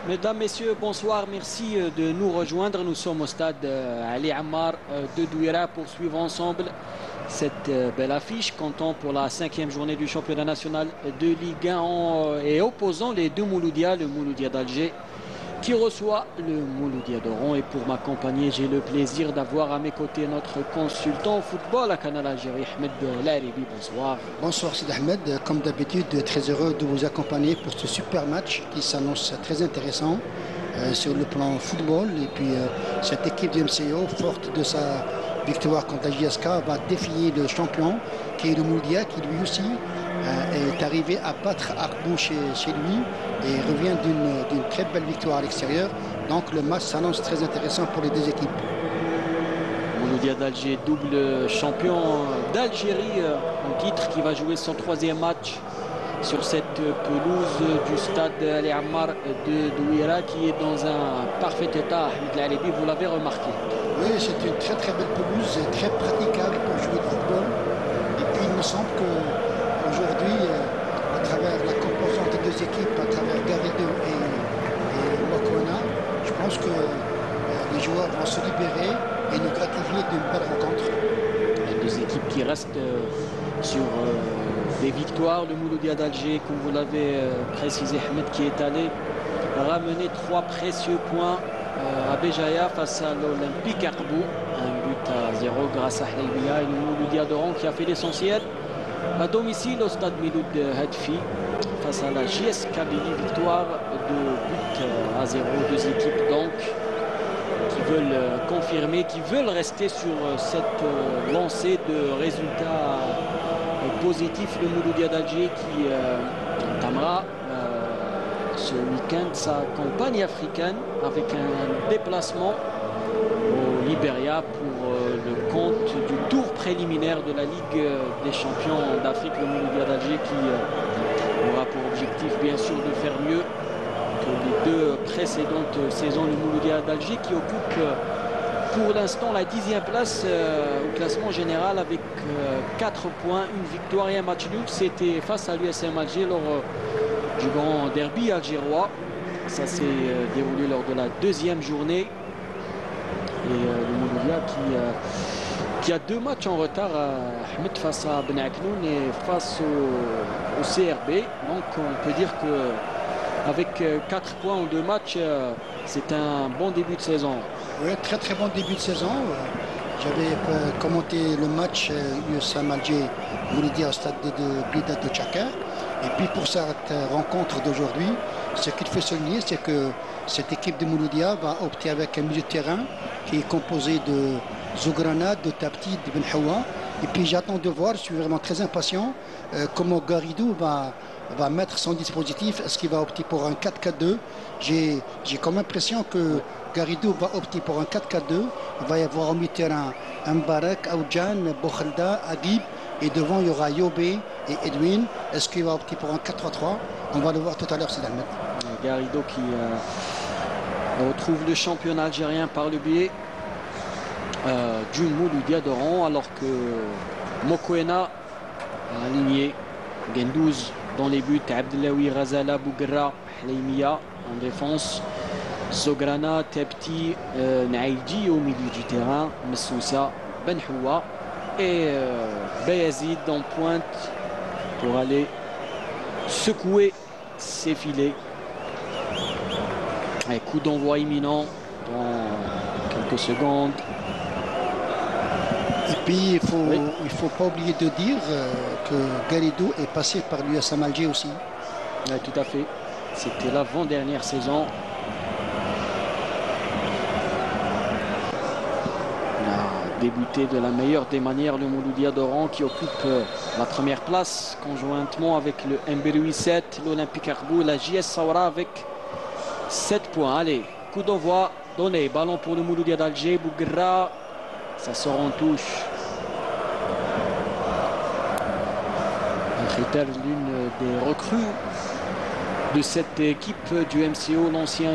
Mesdames, Messieurs, bonsoir. Merci de nous rejoindre. Nous sommes au stade Ali Ammar de Douira pour suivre ensemble cette belle affiche, comptant pour la 5e journée du championnat national de Ligue 1 et opposant les deux Mouloudia, le Mouloudia d'Alger qui reçoit le Mouloudia d'Oran. Et pour m'accompagner, j'ai le plaisir d'avoir à mes côtés notre consultant au football à Canal Algérie, Ahmed Laribi. Bonsoir. Bonsoir Sid Ahmed, comme d'habitude très heureux de vous accompagner pour ce super match qui s'annonce très intéressant sur le plan football. Et puis cette équipe du MCO, forte de sa victoire contre la JSK, va défier le champion qui est le Mouloudia, qui lui aussi est arrivé à battre Arbou chez lui et revient d'une très belle victoire à l'extérieur. Donc le match s'annonce très intéressant pour les deux équipes. Mouloudia d'Alger, double champion d'Algérie en titre, qui va jouer son 3e match sur cette pelouse du stade Ali Ammar de Douira, qui est dans un parfait état. Ahmed Laribi, vous l'avez remarqué. Oui, c'est une très très belle pelouse, très praticable pour jouer au football. Et puis il me semble qu'aujourd'hui, à travers la composante des deux équipes, à travers Garrido et Mokoena, je pense que les joueurs vont se libérer et nous gratifier d'une belle rencontre. Les deux équipes qui restent sur des victoires. Le Mouloudia d'Alger, comme vous l'avez précisé, Ahmed, qui est allé ramener 3 précieux points à Béjaïa face à l'Olympique Arbou. 1-0 grâce à Hleïbia, et le Mouloudia d'Oran qui a fait l'essentiel à domicile au stade Miloud Hadfi face à la JS Kabylie. Victoire de 8-0. Deux équipes donc qui veulent confirmer, qui veulent rester sur cette lancée de résultats positifs. Le Mouloudia d'Alger qui entamera ce week-end sa campagne africaine avec un déplacement au Libéria pour le compte du tour préliminaire de la Ligue des champions d'Afrique. Le Mouloudia d'Alger qui aura pour objectif bien sûr de faire mieux que les deux précédentes saisons. Le Mouloudia d'Alger qui occupe pour l'instant la 10e place au classement général avec 4 points, une victoire et un match nul. C'était face à l'USM Alger lors du grand derby algérois. Ça s'est déroulé lors de la 2e journée. Et le Mouloudia qui a 2 matchs en retard, Ahmed, face à Ben Aknoun et face au CRB. Donc on peut dire que avec 4 points en 2 matchs, c'est un bon début de saison. Oui, très très bon début de saison. J'avais commenté le match USM Alger Mouloudia au stade de Blida de Tchaka. Et puis pour cette rencontre d'aujourd'hui, ce qu'il faut souligner, c'est que cette équipe de Mouloudia va opter avec un milieu de terrain qui est composé de Zograna, de Tapti, de Ben Hawa. Et puis j'attends de voir, je suis vraiment très impatient, comment Garrido va mettre son dispositif. Est-ce qu'il va opter pour un 4-4-2? J'ai comme impression que Garrido va opter pour un 4-4-2. Il va y avoir au milieu de terrain Mbarak, Aoudjan, Bokhalda, Agib. Et devant, il y aura Yobé et Edwin. Est-ce qu'il va opter pour un 4-3-3? On va le voir tout à l'heure, c'est Ahmed. Garrido qui retrouve le championnat algérien par le biais du Mouloudia d'Oran, alors que Mokoena a aligné Gendouz dans les buts, Abdelawi, Razala, Bougra, Hleïmia en défense, Zograna, Tepti, Naïdji au milieu du terrain, Messoussa, Ben Houa et Bayazid en pointe pour aller secouer ses filets. Un coup d'envoi imminent dans quelques secondes. Et puis il faut pas oublier de dire que Garrido est passé par l'USM Alger aussi. Oui, tout à fait. C'était l'avant-dernière saison. Débuté de la meilleure des manières le Mouloudia d'Oran qui occupe la 1re place conjointement avec le Mberoui 7, l'Olympique Arbou, la JS Saoura avec 7 points. Allez, coup d'envoi donné, ballon pour le Mouloudia d'Alger, Bougra, ça sort en touche. Khiter, l'une des recrues de cette équipe du MCO, l'ancien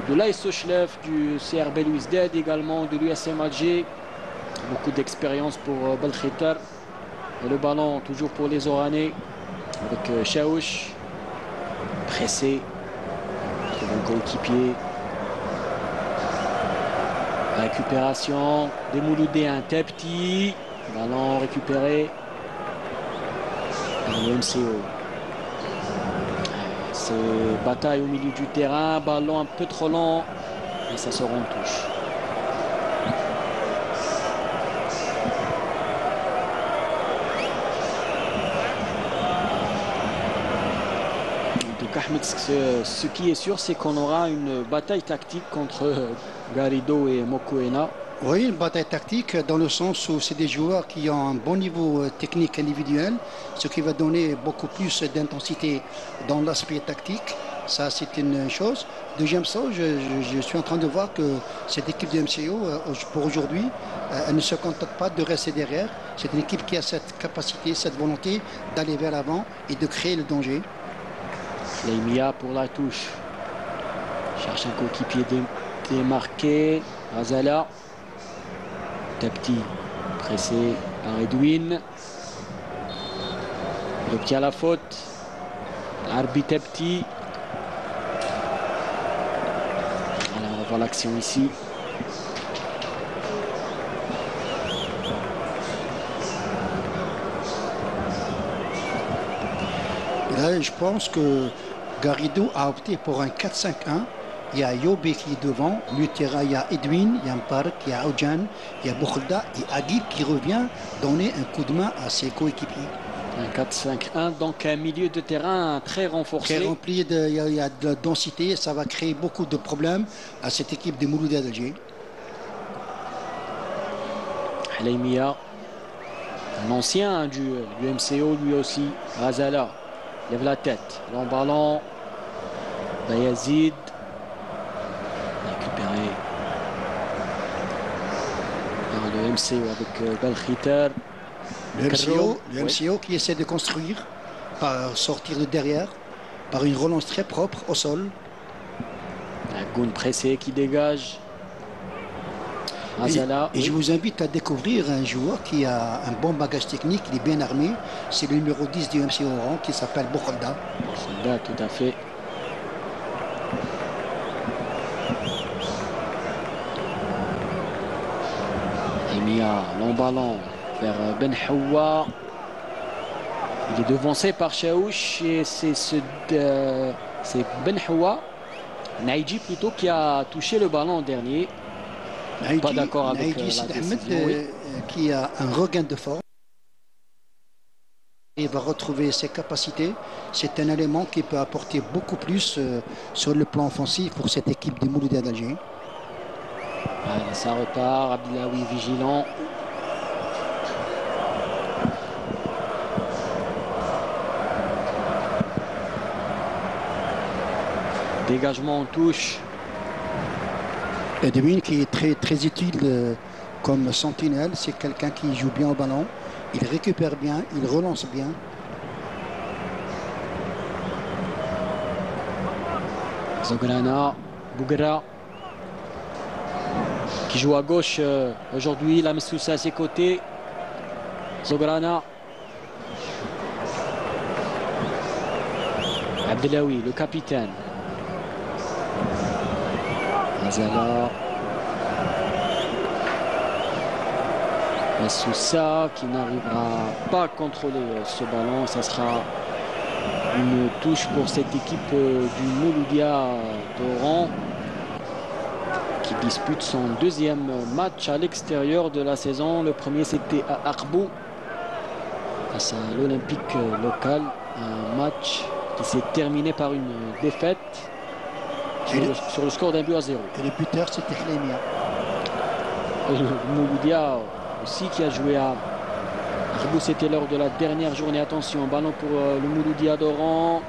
de l'AS Chlef, du CRB Louisdad, également de l'USM Alger. Beaucoup d'expérience pour Belkhiter. Et le ballon toujours pour les Oranais avec Chaouch. Pressé. coéquipier. Récupération des Mouloudés, un Tepti. Ballon récupéré par le MCO. C'est bataille au milieu du terrain. Ballon un peu trop lent. Et ça sort en touche. Ce qui est sûr, c'est qu'on aura une bataille tactique contre Garrido et Mokoena. Oui, une bataille tactique dans le sens où c'est des joueurs qui ont un bon niveau technique individuel, ce qui va donner beaucoup plus d'intensité dans l'aspect tactique. Ça, c'est une chose. Deuxième chose, je suis en train de voir que cette équipe de MCO, pour aujourd'hui, elle ne se contente pas de rester derrière. C'est une équipe qui a cette capacité, cette volonté d'aller vers l'avant et de créer le danger. Leimia pour la touche. Cherche un coéquipier démarqué. Azala. Tepti pressé par Edwin. Il obtient la faute. Arbi Tepti. Alors on va voir l'action ici. Et là, je pense que Garrido a opté pour un 4-5-1. Il y a Yobe qui est devant, le terrain, il y a Edwin, il y a Mpark, il y a Aoujan, il y a Boukhlda et Adil qui revient donner un coup de main à ses coéquipiers. Un 4-5-1, donc un milieu de terrain très renforcé. Très rempli, il y a de la densité, ça va créer beaucoup de problèmes à cette équipe des Mouloudés d'Alger. Leimia, un ancien du MCO lui aussi. Azala lève la tête, long ballon. Bayazid. Récupéré par le MCO avec Belkhiter. Le MCO qui essaie de construire, par sortir de derrière, par une relance très propre au sol. Un Goun pressé qui dégage. Azala. Et je vous invite à découvrir un joueur qui a un bon bagage technique, il est bien armé. C'est le numéro 10 du MCO Oran qui s'appelle Boukhlda. Boukhlda, tout à fait. Leimia, long ballon vers Ben Hawa. Il est devancé par Chaouch et c'est Ben Hawa, Naïdji plutôt, qui a touché le ballon en dernier. Naïdji, pas d'accord avec la décision, décision, qui a un regain de forme. Il va retrouver ses capacités. C'est un élément qui peut apporter beaucoup plus sur le plan offensif pour cette équipe des Mouloudés d'Alger. Allez, ça repart. Abdelawi vigilant. Dégagement en touche. Edwin qui est très utile comme sentinelle. C'est quelqu'un qui joue bien au ballon. Il récupère bien, il relance bien. Zograna, Bougra qui joue à gauche aujourd'hui. La Messoussa à ses côtés. Zograna. Abdelawi, le capitaine. Azala. Messoussa qui n'arrivera pas à contrôler ce ballon. Ça sera une touche pour cette équipe du Mouloudia d'Oran qui dispute son deuxième match à l'extérieur de la saison. Le premier c'était à Arbou face à l'Olympique local. Un match qui s'est terminé par une défaite sur le score d'un but à 0. Et le buteur c'était Leimia. Le Mouloudia aussi qui a joué à Arbou, c'était lors de la dernière journée. Attention, ballon pour le Mouloudia d'Oran.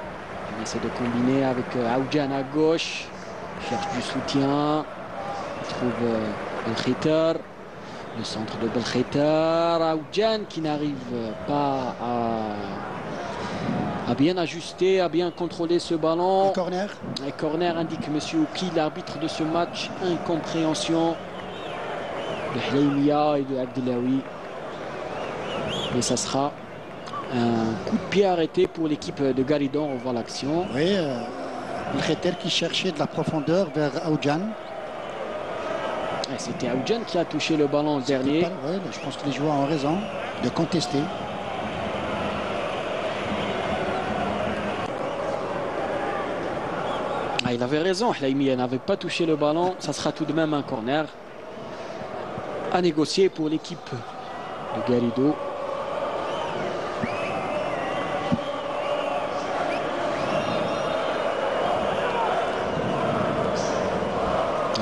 Il essaie de combiner avec Aoujan à gauche. Il cherche du soutien. Il trouve Belkhiter. Le centre de Belkhiter. Aoujan qui n'arrive pas à bien ajuster, à bien contrôler ce ballon. Un corner. Un corner indique M. Ouki, l'arbitre de ce match. Incompréhension de Leimia et de Abdelawi. Et ça sera un coup de pied arrêté pour l'équipe de Garidon. On voit l'action. Oui, Le Kheter qui cherchait de la profondeur vers Aoudjan. C'était Aoudjan qui a touché le ballon dernier. Ouais, je pense que les joueurs ont raison de contester. Il avait raison, Hlaimi, il n'avait pas touché le ballon. Ça sera tout de même un corner à négocier pour l'équipe de Garrido.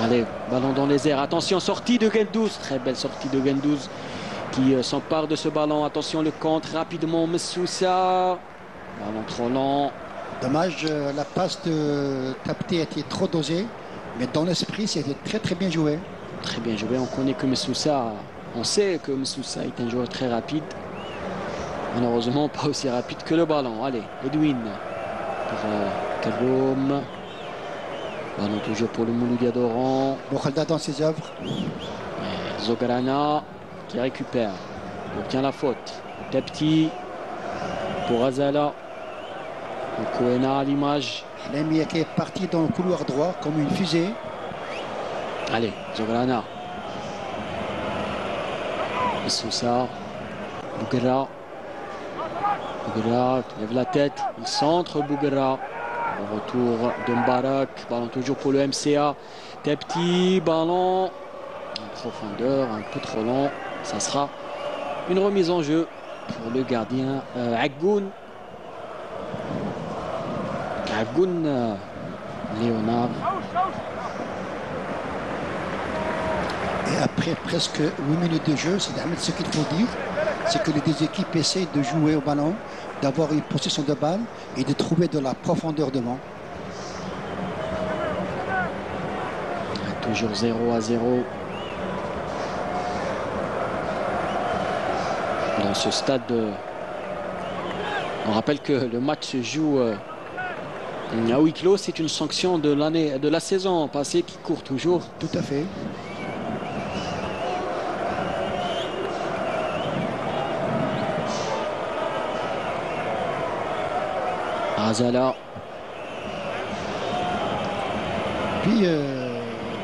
Allez, ballon dans les airs. Attention, sortie de Guendouzi. Très belle sortie de Guendouzi qui s'empare de ce ballon. Attention, le contre rapidement. Messoussa. Ballon trop lent. Dommage, la passe de Tapté a été trop dosée. Mais dans l'esprit, c'était très très bien joué. Très bien joué. On connaît que Messoussa. On sait que Messoussa est un joueur très rapide. Malheureusement, pas aussi rapide que le ballon. Allez, Edwin pour Kaboum. Ballon toujours pour le Mouloudia d'Oran. Bokhalda dans ses œuvres. Zograna qui récupère. Il obtient la faute. Tapti pour Azala. Koena à l'image. Hlaimi qui est parti dans le couloir droit comme une fusée. Allez, Zograna. Messoussa. Bouguera. Bouguera lève la tête. Il centre Bouguera. Au retour de Mbarak, ballon toujours pour le MCA. Tapti, ballon en profondeur, un peu trop long. Ça sera une remise en jeu pour le gardien Aggoun. Aggoun, Léonard. Et après presque 8 minutes de jeu, c'est ce qu'il faut dire, c'est que les deux équipes essayent de jouer au ballon, d'avoir une possession de balle et de trouver de la profondeur devant. Toujours 0-0. Dans ce stade, on rappelle que le match se joue à huis clos. C'est une sanction de la saison passée qui court toujours. Tout à fait. Azala. Puis,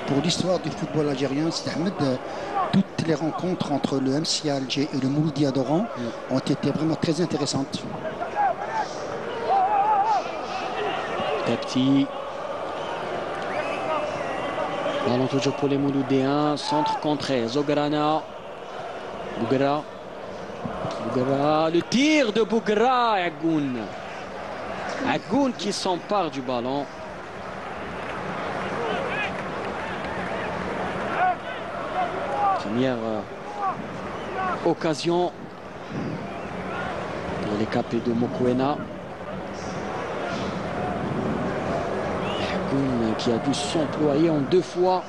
pour l'histoire du football algérien, c'est Ahmed, toutes les rencontres entre le MCA Alger et le Mouloudia d'Oran ont été vraiment très intéressantes. Tapti. Ballon toujours pour les Mouloudéens. Centre contré. Zograna. Bouguera. Bouguera. Le tir de Bouguera. Aggoun. Aggoun qui s'empare du ballon. Première occasion pour les capés de Mokoena. Aggoun qui a dû s'employer en 2 fois.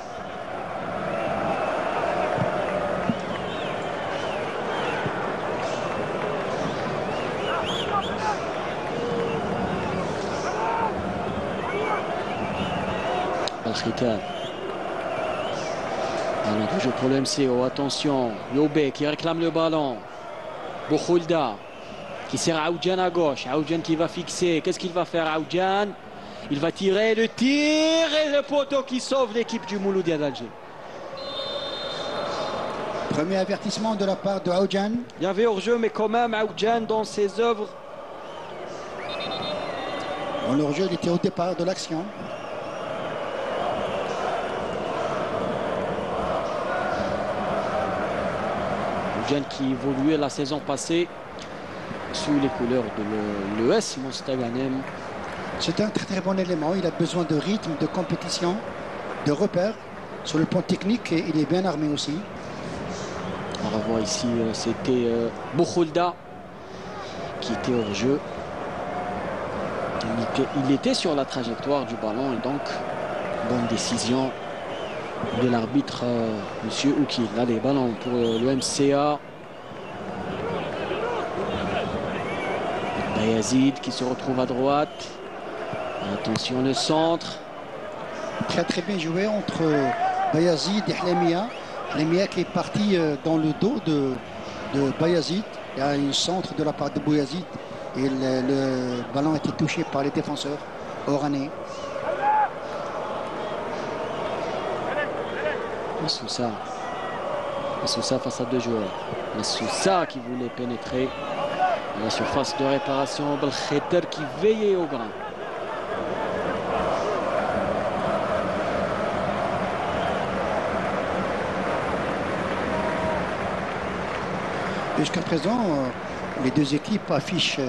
Ballon toujours pour le MCO. Attention, Yobé qui réclame le ballon. Bokhalda qui sert à Aoudjan à gauche. Aoudjan qui va fixer. Qu'est-ce qu'il va faire Aoudjan? Il va tirer le tir et le poteau qui sauve l'équipe du Mouloudia d'Alger. Premier avertissement de la part de Aoudjan. Il y avait hors-jeu, mais quand même Aoudjan dans ses œuvres. Bon, le hors-jeu, il était au départ de l'action. Qui évoluait la saison passée sous les couleurs de l'ES Mostaganem. C'est un très très bon élément. Il a besoin de rythme, de compétition, de repères. Sur le plan technique, il est bien armé aussi. On va voir ici, c'était Bokhalda qui était hors jeu. Il était sur la trajectoire du ballon et donc bonne décision de l'arbitre Monsieur Oukil. Allez, ballon pour le MCA. Bayazid qui se retrouve à droite. Attention le centre. Très très bien joué entre Bayazid et Hlemia. Hlemia qui est parti dans le dos de Bayazid. Il y a un centre de la part de Bayazid et le ballon a été touché par les défenseurs oranais. Messoussa. Messoussa face à deux joueurs. Messoussa qui voulait pénétrer dans la surface de réparation. Belkhiter qui veillait au grain. Jusqu'à présent, les deux équipes affichent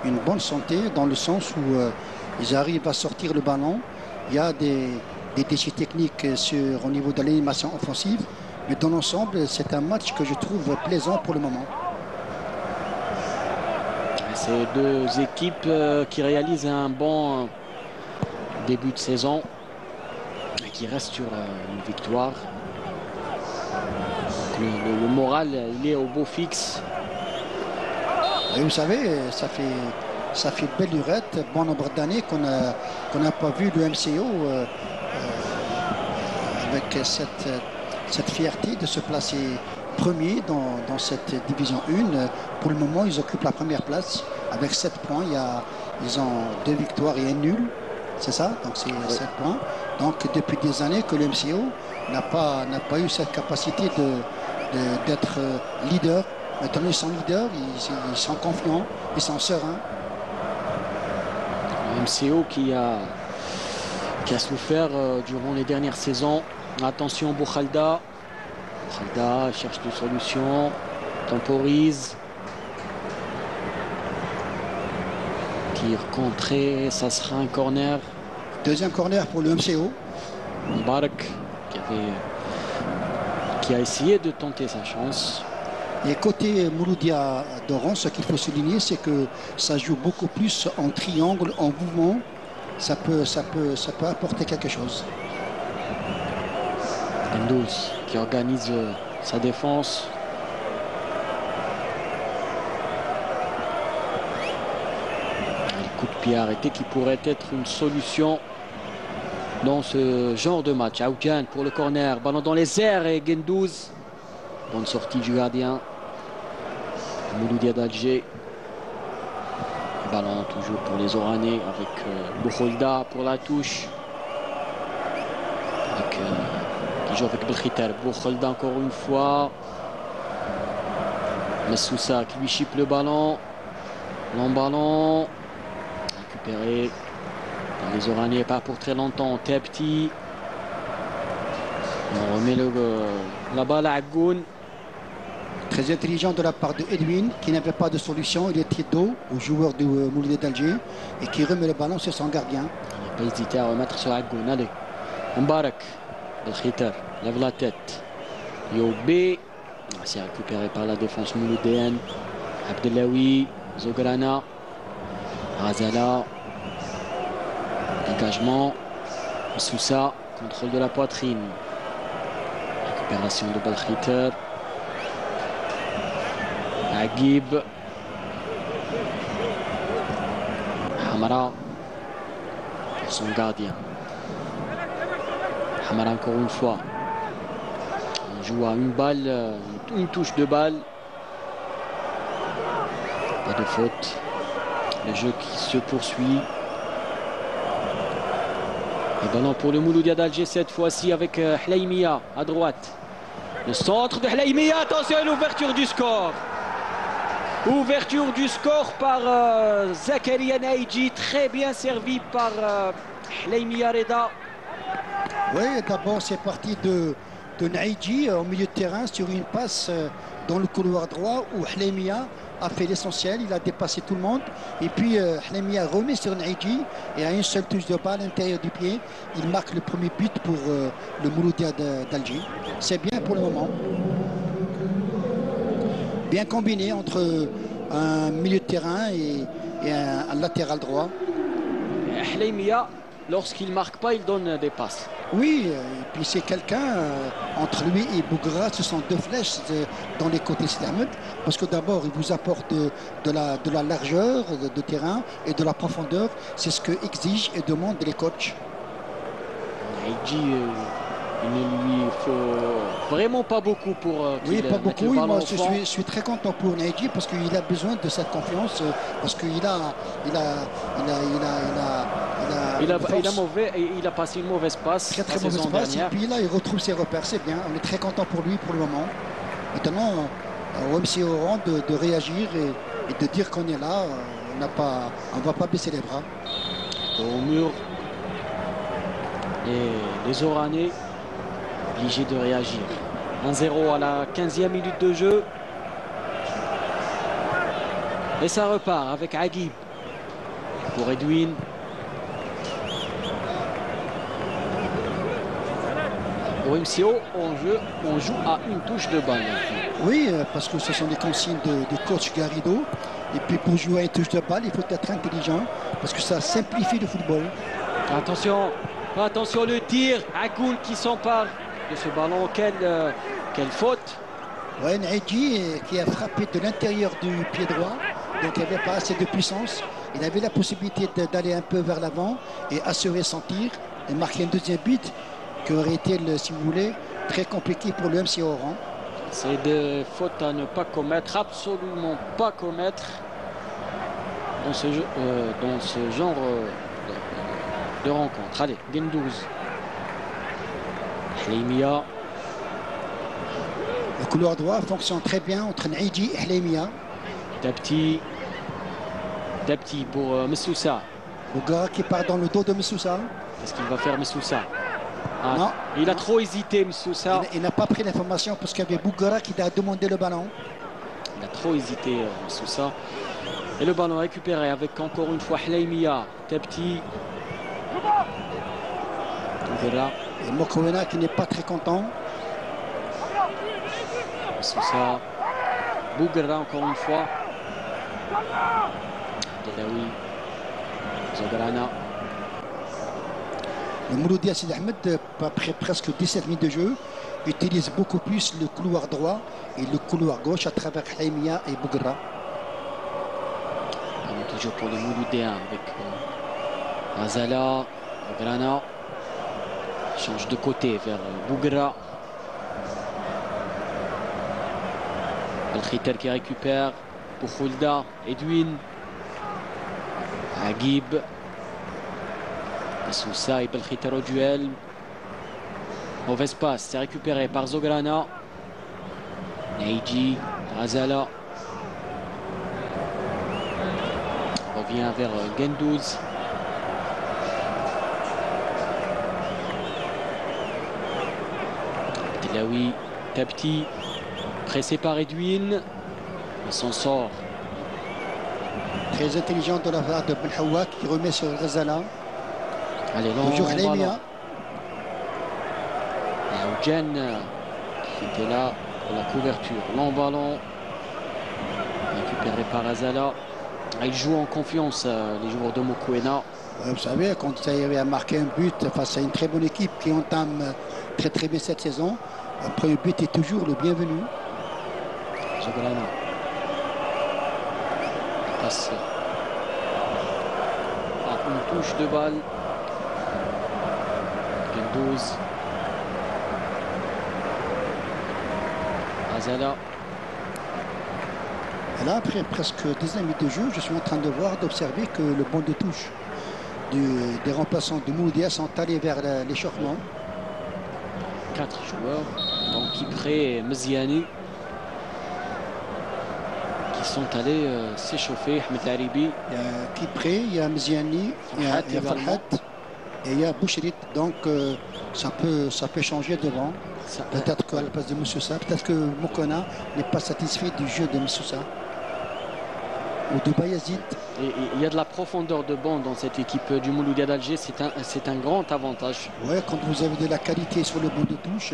une bonne santé dans le sens où ils arrivent à sortir le ballon. Il y a des déchets techniques au niveau de l'animation offensive. Mais dans l'ensemble, c'est un match que je trouve plaisant pour le moment. C'est deux équipes qui réalisent un bon début de saison et qui restent sur une victoire. Le moral, il est au beau fixe. Et vous savez, ça fait belle lurette, bon nombre d'années qu'on n'a pas vu le MCO avec cette fierté de se placer premier dans cette division 1. Pour le moment, ils occupent la première place avec 7 points. Ils ont 2 victoires et un nul. C'est ça? Donc c'est 7 points. Donc depuis des années que le MCO n'a pas eu cette capacité d'être leader. Maintenant, ils sont leaders, ils sont confiants, ils sont sereins. Le MCO qui a souffert durant les dernières saisons. Attention, Bouchalda. Bouchalda cherche des solutions, temporise. Tir contré, ça sera un corner. Deuxième corner pour le MCO. Mbarak qui a essayé de tenter sa chance. Et côté Mouloudia d'Oran, ce qu'il faut souligner, c'est que ça joue beaucoup plus en triangle, en mouvement. Ça peut apporter quelque chose. Gendouz qui organise sa défense. Un coup de pied arrêté qui pourrait être une solution dans ce genre de match. Aoudjan pour le corner, ballon dans les airs et Gendouz. Bonne sortie du gardien. Mouloudia d'Alger. Ballon toujours pour les Oranais avec Bouchalda pour la touche. Qui joue avec Belkhiter. Bouchalda encore une fois. Messoussa qui lui chipe le ballon. Long ballon. Récupéré. Les Oranais pas pour très longtemps. Tepti. On remet la balle à Agoun. Très intelligent de la part de Edwin qui n'avait pas de solution. Il est tiré d'eau au joueur de Mouloudia d'Alger et qui remet le ballon sur son gardien. Il n'a pas hésité à remettre sur Agoun. Allez. Mbarak. Belkhiter lève la tête. Youbé. C'est récupéré par la défense mouloudéenne. Abdelawi. Zograna. Razala. Dégagement. Messoussa. Contrôle de la poitrine. Récupération de Belkhiter. Agib. Hamara. Pour son gardien. Hamara encore une fois. On joue à une balle, une touche de balle. Pas de faute. Le jeu qui se poursuit. Le ballon pour le Mouloudia d'Alger cette fois-ci avec Hlaimia à droite. Le centre de Hlaimia. Attention à l'ouverture du score. Ouverture du score par Zakaria Naïdji. Très bien servi par Hlaimia Reda. Oui, d'abord c'est parti de Naïdji au milieu de terrain sur une passe dans le couloir droit où Hlaimia a fait l'essentiel, il a dépassé tout le monde et puis Hlaimia remet sur Naïdji et à une seule touche de balle à l'intérieur du pied, il marque le premier but pour le Mouloudia d'Alger. C'est bien pour le moment. Bien combiné entre un milieu de terrain et un latéral droit. Hlaimia, lorsqu'il ne marque pas, il donne des passes. Oui, et puis c'est quelqu'un, entre lui et Bougra, ce sont deux flèches dans les côtés Ahmed, parce que d'abord, il vous apporte de la largeur de terrain et de la profondeur. C'est ce que exigent et demandent les coachs. Naïdji, il ne lui faut vraiment pas beaucoup pour oui, pas beaucoup. Oui, moi, je suis très content pour Naïdji parce qu'il a besoin de cette confiance, parce qu'il a il a passé une mauvaise passe Très la mauvaise saison passe. Et dernière. puis là, il retrouve ses repères. C'est bien. On est très content pour lui pour le moment. Maintenant, au MC Oran de réagir et de dire qu'on est là. On ne va pas baisser les bras. Au mur, et les Oranais obligés de réagir. 1-0 à la 15e minute de jeu. Et ça repart avec Aguib pour Edwin. Au MCO, on joue à une touche de balle. Oui, parce que ce sont des consignes de coach Garrido. Et puis pour jouer à une touche de balle, il faut être intelligent parce que ça simplifie le football. Attention le tir. Agoul qui s'empare de ce ballon. Quelle faute. Ouais, Naïdji qui a frappé de l'intérieur du pied droit. Donc il n'y avait pas assez de puissance. Il avait la possibilité d'aller un peu vers l'avant et assurer son tir et marquer un deuxième but qui aurait été, si vous voulez, très compliqué pour le MC Oran. C'est des fautes à ne pas commettre, absolument pas commettre dans ce genre de rencontre. Allez, Gendouz. Hleimia. Le couloir droit fonctionne très bien entre Naïdji et Hleimia. Tapti pour Messoussa. Bougara qui part dans le dos de Messoussa. Qu'est-ce qu'il va faire Messoussa? Non, il a trop hésité, Messoussa. Il n'a pas pris l'information parce qu'il y avait Bougara qui a demandé le ballon. Il a trop hésité, Messoussa. Et le ballon récupéré avec encore une fois Hleimia. Tapti. Bougara. Et Mokoena qui n'est pas très content. Messoussa. Bougara encore une fois. Delaoui. Zograna. Le Mouloudia Sid Ahmed, après presque 17 minutes de jeu, utilise beaucoup plus le couloir droit et le couloir gauche à travers Hleimia et Bougara. Toujours pour les Mouloudéens avec Azala, Zograna. Change de côté vers Bougara. Al-Khitar qui récupère pour Fulda, Edwin, Aguib, Messoussa et Al-Khitar au duel. Mauvaise passe, c'est récupéré par Zograna. Naïdji, Azala. Revient vers Gendouz. Delaoui, Tapti. Pressé par Edwin, il s'en sort. Très intelligent de la part de Belhawa qui remet sur Ghazala. Allez, long toujours ballon. Hleimia. Et Oudjen qui était là pour la couverture. Long ballon récupéré par Azala. Il joue en confiance, les joueurs de Mokoena. Vous savez, quand vous arrivez à marquer un but face à une très bonne équipe qui entame très très bien cette saison, un premier but est toujours le bienvenu. Zograna. Passe à une touche de balle. Gendouz. Azala. Et là, après presque 10 minutes de jeu, je suis en train d'observer que le banc de touche des remplaçants de Mouloudia sont allés vers l'échauffement. 4 joueurs, donc Kipré et Meziani, qui sont allés s'échauffer. Ahmed Laribi. Il y a Kipré, il y a Meziani, il y a Farhat et il y a Bouchrit. Donc ça peut changer devant. Peut-être qu'à la place de Moussoussa, peut-être que Mokoena n'est pas satisfait du jeu de Moussoussa ou de Bayazid. Et il y a de la profondeur de banc dans cette équipe du Mouloudia d'Alger, c'est un grand avantage. Ouais, quand vous avez de la qualité sur le banc de touche,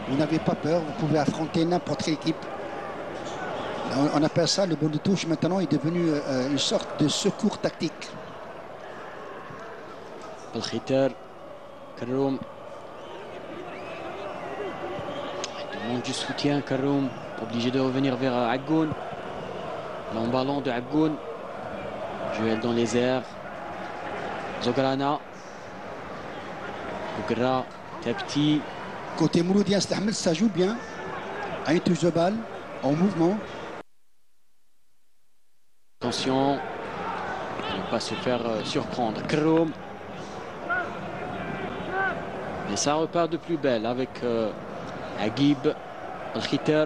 vous n'avez pas peur, vous pouvez affronter n'importe quelle équipe. On appelle ça le banc de touche, maintenant est devenu une sorte de secours tactique. Al-Khitar, Karoum. Il demande du soutien, Karoum, obligé de revenir vers Agoun. Long ballon de Agoun. Duel dans les airs. Zograna. Bougara. Tapti. Côté Mouloudien Stahmed, ça joue bien. À une touche de balle, en mouvement. Attention. Ne pas se faire surprendre. Karoum. Et ça repart de plus belle avec Agib, Al-Khiter,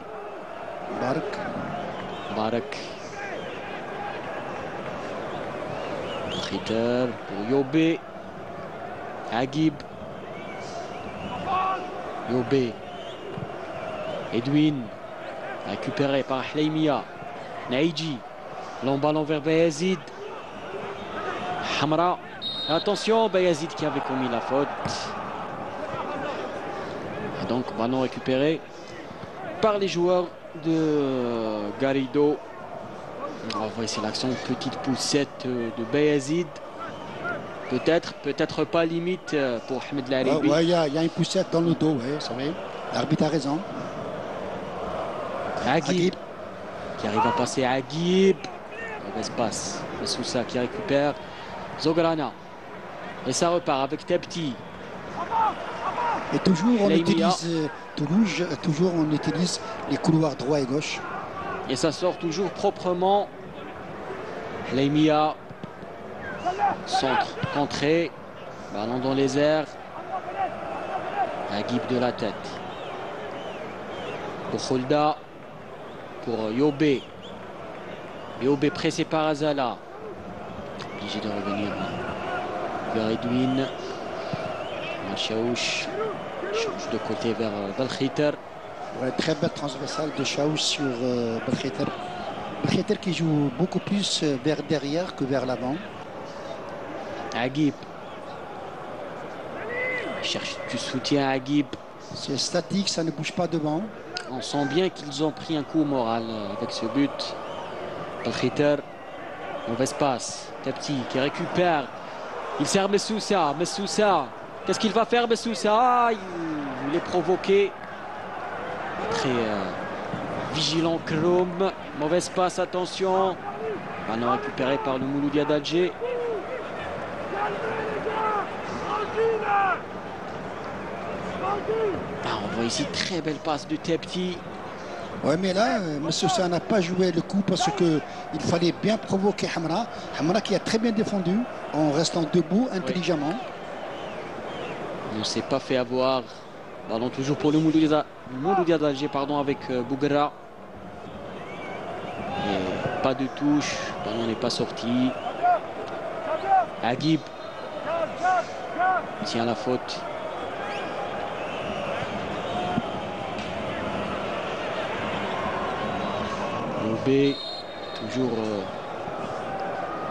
Barak. Al-Khiter pour Yobé. Agib. Yobé. Edwin. Récupéré par Hleimia. Naïdji. Long ballon vers Bayazid. Hamra. Attention, Bayazid qui avait commis la faute. Et donc, ballon récupéré par les joueurs de Garrido. On va voir ici l'action, petite poussette de Bayazid. Peut-être pas limite pour Ahmed Laribi. Ouais, il y a une poussette dans le dos, ouais, c'est vrai. L'arbitre a raison. Agib qui arrive à passer à Agib. Mauvaise passe. Sousa qui récupère. Zograna. Et ça repart avec Tepti. Et toujours on utilise les couloirs droit et gauche. Et ça sort toujours proprement. Hleimia. Centre contré. Ballon dans les airs. Agib de la tête. Pour Kholda. Pour Yobé. Yobé pressé par Azala. Obligé de revenir vers Edwin. Chaouch. Chaouch de côté vers Al-Khiter. Ouais, très belle transversale de Chaouch sur Al-Khiter. Al-Khiter qui joue beaucoup plus vers derrière que vers l'avant. Agib. Cherche du soutien à Agib. C'est statique, ça ne bouge pas devant. On sent bien qu'ils ont pris un coup moral avec ce but. Al-Khiter. Mauvaise passe. Tepti qui récupère. Il sert Messoussa. Messoussa. Qu'est-ce qu'il va faire, Messoussa? Il voulait provoquer. Très vigilant Krom. Mauvaise passe, attention. Ballon récupéré par le Mouloudia d'Alger. On voit ici très belle passe de Tepti. Ouais, mais là, Messoussa n'a pas joué le coup parce qu'il fallait bien provoquer Hamra. Hamra qui a très bien défendu en restant debout intelligemment. Oui. On ne s'est pas fait avoir. Ballon toujours pour le Mouloudia d'Alger, pardon, avec Bougra. Et pas de touche. Ballon n'est pas sorti. Agib tient la faute. Yobé, toujours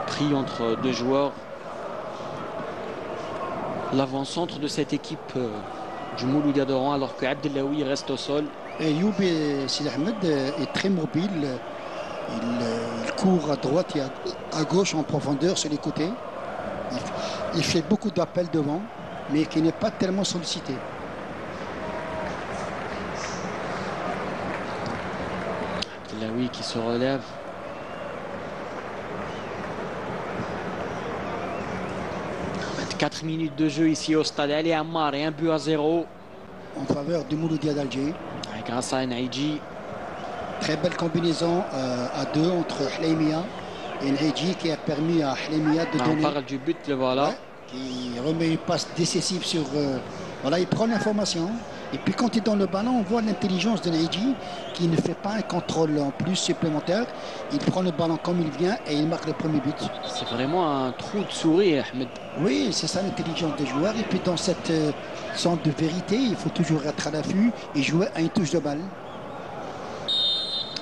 pris entre deux joueurs. L'avant-centre de cette équipe du Mouloudia d'Oran, alors que Abdellaoui reste au sol. Et Yobé Sid Ahmed est très mobile. Il court à droite et à gauche en profondeur sur les côtés. Il fait beaucoup d'appels devant, mais qui n'est pas tellement sollicité. Abdellaoui qui se relève. Quatre minutes de jeu ici au stade Ali Ammar et un but à 0 en faveur du Mouloudia d'Alger. Grâce à Naïdji. Très belle combinaison à deux entre Hleimia et Naïdji qui a permis à Hleimia de donner. On parle du but, le voilà. Ouais, qui remet une passe décisive sur. Voilà, il prend l'information. Et puis quand il est dans le ballon, on voit l'intelligence de Naïdji qui ne fait pas un contrôle en plus supplémentaire. Il prend le ballon comme il vient et il marque le premier but. C'est vraiment un trou de souris, Ahmed. Oui, c'est ça l'intelligence des joueurs. Et puis dans cette centre de vérité, il faut toujours être à l'affût et jouer à une touche de balle.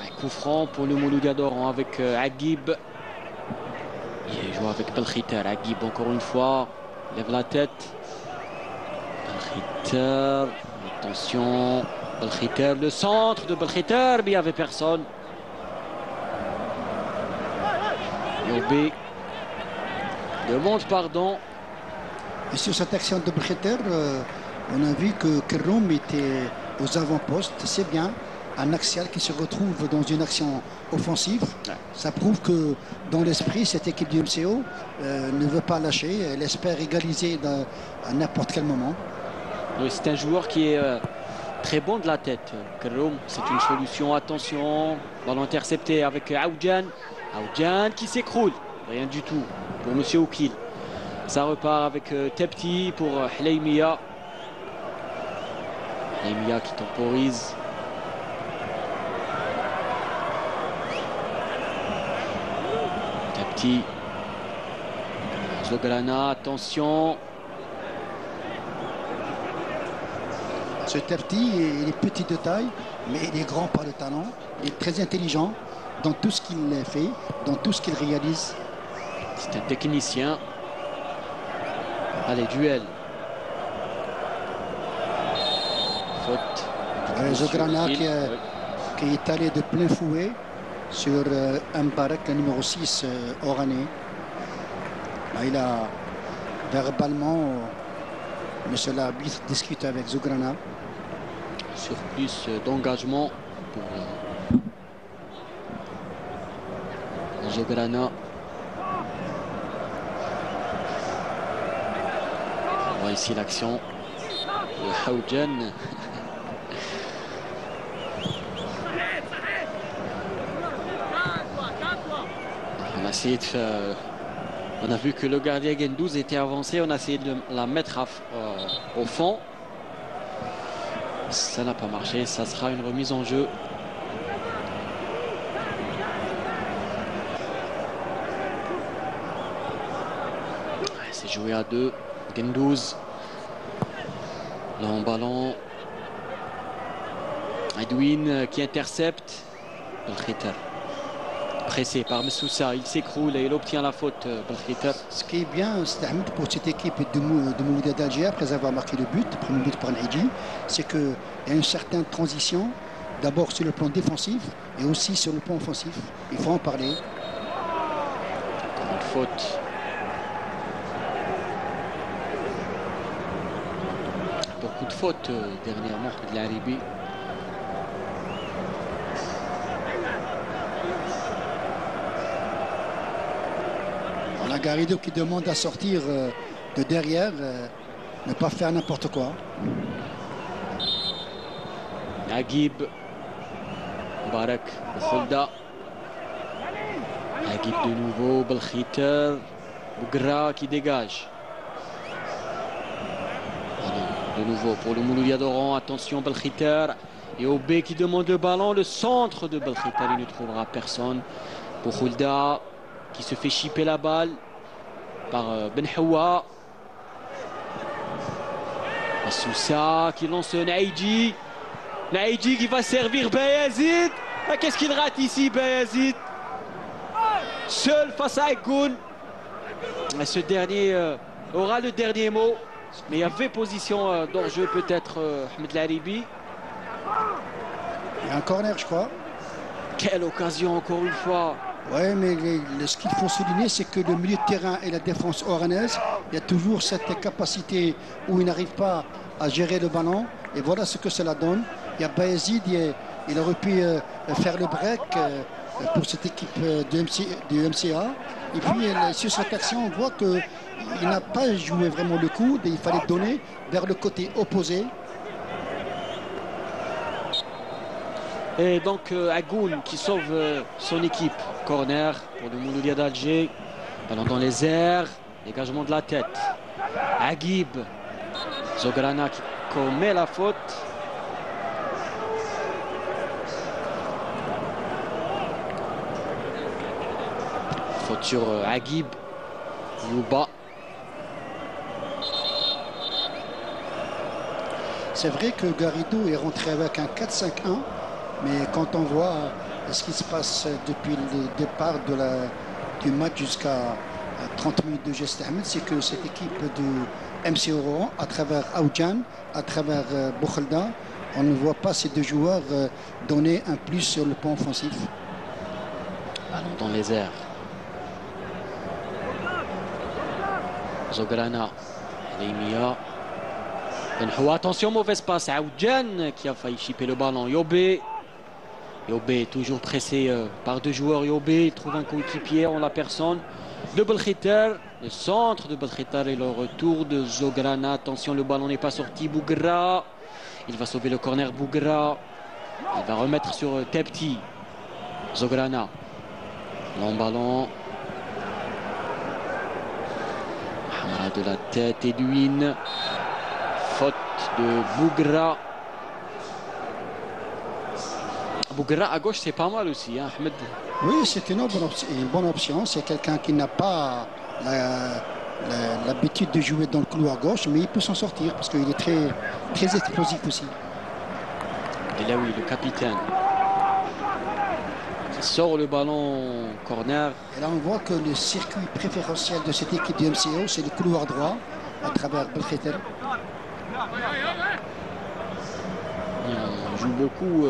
Un coup franc pour le Mouloudia d'Oran avec Agib. Il joue avec Al-Khiter. Agib encore une fois. Lève la tête. Al-Khiter. Attention. Al-Khiter. Le centre de Al-Khiter. Mais il n'y avait personne. Yobé demande pardon. Et sur cette action de Al-Khiter, on a vu que Krom était aux avant-postes. C'est bien. Un axial qui se retrouve dans une action offensive. Ouais. Ça prouve que dans l'esprit, cette équipe du MCO ne veut pas lâcher. Elle espère égaliser à n'importe quel moment. Oui, c'est un joueur qui est très bon de la tête. Krom, c'est une solution. Attention, ballon intercepté avec Aoudjan. Aoudjan qui s'écroule. Rien du tout pour Monsieur Oukil. Ça repart avec Tepti pour Hleimia. Lemia qui temporise. Petit Zograna, attention. Ce Tepti, il est petit de taille, mais il est grand par le talent. Il est très intelligent dans tout ce qu'il fait, dans tout ce qu'il réalise. C'est un technicien. Allez, duel. Faute. Zograna qui est allé de plein fouet sur Mbarak, le numéro 6 oranais. Il a verbalement, monsieur l'arbitre discute avec Zograna. Sur plus d'engagement pour Zograna. On voit ici l'action de Haoujan. On a essayé de faire... On a vu que le gardien Gendouz était avancé. On a essayé de la mettre au fond. Ça n'a pas marché. Ça sera une remise en jeu. C'est joué à 2. Gendouz. Là en ballon. Edwin qui intercepte. Belkhiter. Pressé par Messoussa, il s'écroule et il obtient la faute. Belkhiter. Ce qui est bien, pour cette équipe de Mouloudia d'Alger, après avoir marqué le but, le premier but par Naïdji, c'est qu'il y a une certaine transition, d'abord sur le plan défensif et aussi sur le plan offensif. Il faut en parler. Une faute. Beaucoup de fautes dernièrement de l'Aribi. On a Garrido qui demande à sortir de derrière, ne pas faire n'importe quoi. Aguib, Barak, Khoulda. Aguib de nouveau, Belkhiter, Bougra qui dégage. De nouveau pour le Mouloudia d'Oran, attention Belkhiter. Et Obé qui demande le ballon, le centre de Belkhiter, il ne trouvera personne. Pour Khoulda qui se fait chipper la balle par Ben Hawa. Messoussa qui lance Naïdji. Naïdji qui va servir Bayazid. Qu'est-ce qu'il rate ici, Bayazid? Seul face à Agoun. Ce dernier aura le dernier mot. Mais il y avait position d'hors-jeu peut-être Ahmed Laribi. Il y a un corner, je crois. Quelle occasion encore une fois. Oui, mais ce qu'il faut souligner, c'est que le milieu de terrain et la défense oranaise, il y a toujours cette capacité où il n'arrive pas à gérer le ballon. Et voilà ce que cela donne. Il y a Bayezid, il aurait pu faire le break pour cette équipe du MCA. Et puis sur cette action, on voit qu'il n'a pas joué vraiment le coup. Il fallait donner vers le côté opposé. Et donc Agoun qui sauve son équipe. Corner pour le Mouloudia d'Alger. Ballon dans les airs. Dégagement de la tête. Aguib. Zograna qui commet la faute. Faute sur Aguib. Youba. C'est vrai que Garrido est rentré avec un 4-5-1. Mais quand on voit ce qui se passe depuis le départ du match jusqu'à 30 minutes de geste Ahmed, c'est que cette équipe de MC Oran, à travers Aoujan, à travers Boukhilda, on ne voit pas ces deux joueurs donner un plus sur le plan offensif. Ballon dans les airs. Zograna, Lemia. Ben Hawa, attention, mauvaise passe à Aoujan qui a failli chipper le ballon. Yobé. Yobé toujours pressé par deux joueurs. Yobé, il trouve un coéquipier en la personne de Belkhiter. Le centre de Belkhiter et le retour de Zograna. Attention, le ballon n'est pas sorti. Bougra. Il va sauver le corner. Bougra. Il va remettre sur Tepti. Zograna. Long ballon. Hamra de la tête. Edwin. Faute de Bougra. Bougra à gauche, c'est pas mal aussi, hein, Ahmed. Oui, c'est une bonne option. C'est quelqu'un qui n'a pas l'habitude de jouer dans le couloir gauche, mais il peut s'en sortir parce qu'il est très explosif aussi. Et là, oui, le capitaine. Il sort le ballon corner. Et là, on voit que le circuit préférentiel de cette équipe du MCO, c'est le couloir droit à travers Belkhetel. On joue beaucoup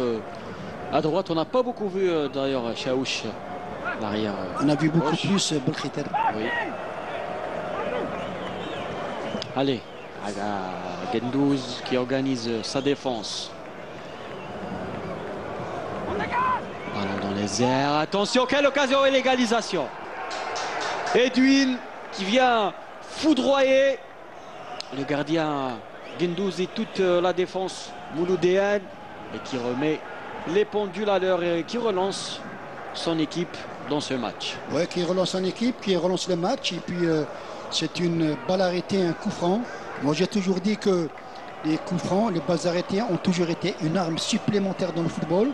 à droite. On n'a pas beaucoup vu d'ailleurs Chaouch, l'arrière. On a vu beaucoup gauche. plus Belkhetel. Oui. Allez, Gendouz qui organise sa défense. Ballon dans les airs. Attention, quelle occasion et l'égalisation. Edwin qui vient foudroyer le gardien Gendouz et toute la défense mouloudéenne et qui remet les pendules à l'heure et qui relance son équipe dans ce match. Ouais, qui relance son équipe, qui relance le match. Et puis, c'est une balle arrêtée, un coup franc. Moi, j'ai toujours dit que les coups francs, les balles arrêtées ont toujours été une arme supplémentaire dans le football.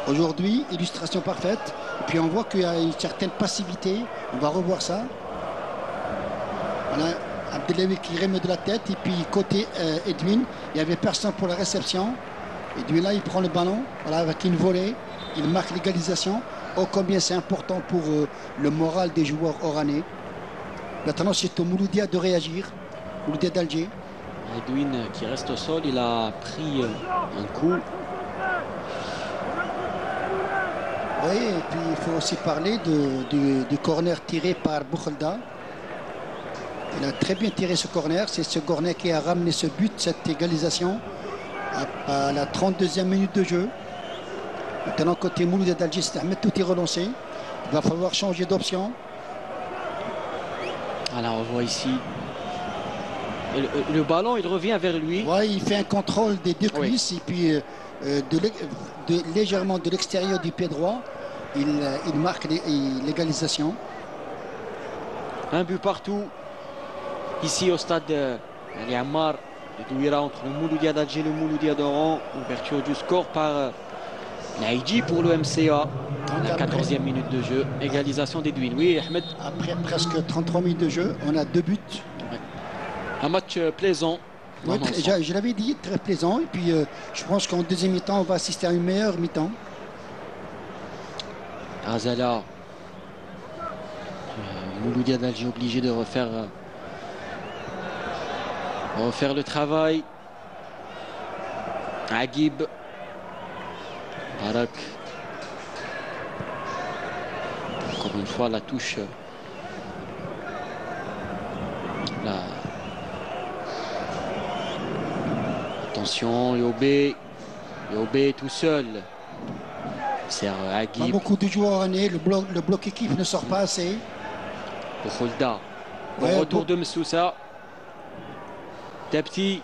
Aujourd'hui, illustration parfaite. Et puis, on voit qu'il y a une certaine passivité. On va revoir ça. On a Abdelawi qui remet de la tête. Et puis, côté Edwin, il n'y avait personne pour la réception. Edwin, là, il prend le ballon voilà, avec une volée. Il marque l'égalisation. Oh, combien c'est important pour le moral des joueurs oranais. Maintenant, c'est au Mouloudia de réagir. Mouloudia d'Alger. Edwin qui reste au sol, il a pris un coup. Oui, et puis il faut aussi parler du corner tiré par Boukhalda. Il a très bien tiré ce corner. C'est ce corner qui a ramené ce but, cette égalisation, à la 32e minute de jeu. Maintenant, côté Mouloudia d'Alger, c'est Ahmed, tout est relancé. Il va falloir changer d'option. Alors on voit ici le ballon, il revient vers lui. Ouais, il fait un contrôle des deux cuisses et puis légèrement de l'extérieur du pied droit, il marque l'égalisation. Un but partout ici au stade Ali Ammar de Douira entre le Mouloudia d'Alger et le Mouloudia d'Oran. Ouverture du score par Naïdji pour le MCA. La 14e minute de jeu, égalisation d'Edwin. Oui, Ahmed. Après presque 33 minutes de jeu, on a 2 buts. Un match plaisant. Oui, je l'avais dit, très plaisant. Et puis, je pense qu'en deuxième mi-temps, on va assister à une meilleure mi-temps. Azala. Mouloudia d'Alger obligé de refaire le travail. Aguib. Barak. Encore une fois, la touche. Attention, Yobé tout seul. C'est Aguib. Pas beaucoup de joueurs en est. Le bloc équipe ne sort pas assez. Boukhalda. Bon retour de Msoussa. Depti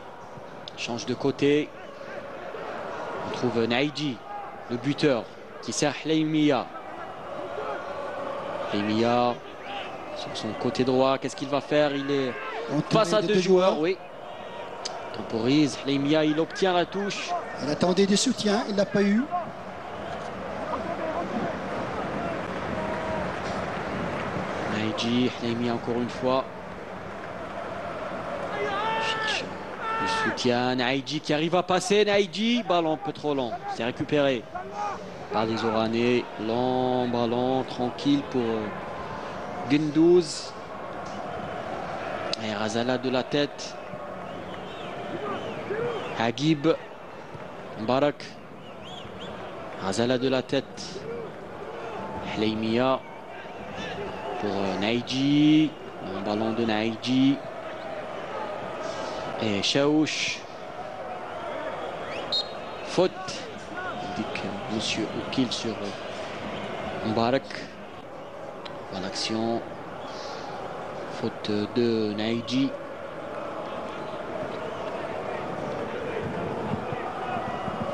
change de côté. On trouve Naïdji, le buteur, qui sert Hleimia. Hleimia sur son côté droit. Qu'est-ce qu'il va faire? Il est face à deux joueurs. Oui. Temporise. Hleimia, il obtient la touche. Il attendait des soutiens, il ne l'a pas eu. Naïdji, Hleimia encore une fois. Cherche le soutien. Naïdji qui arrive à passer. Naïdji, ballon un peu trop long. C'est récupéré par les Oranais. Long ballon, tranquille pour Gendouz. Et Razala de la tête. Aguib. Barak. Razala de la tête. Hleimia pour Naïdji. Un ballon de Naïdji. Et Chaouch. Faute. Indique Monsieur Oukil sur Mbarak. Dans l'action. Faute de Naïdji.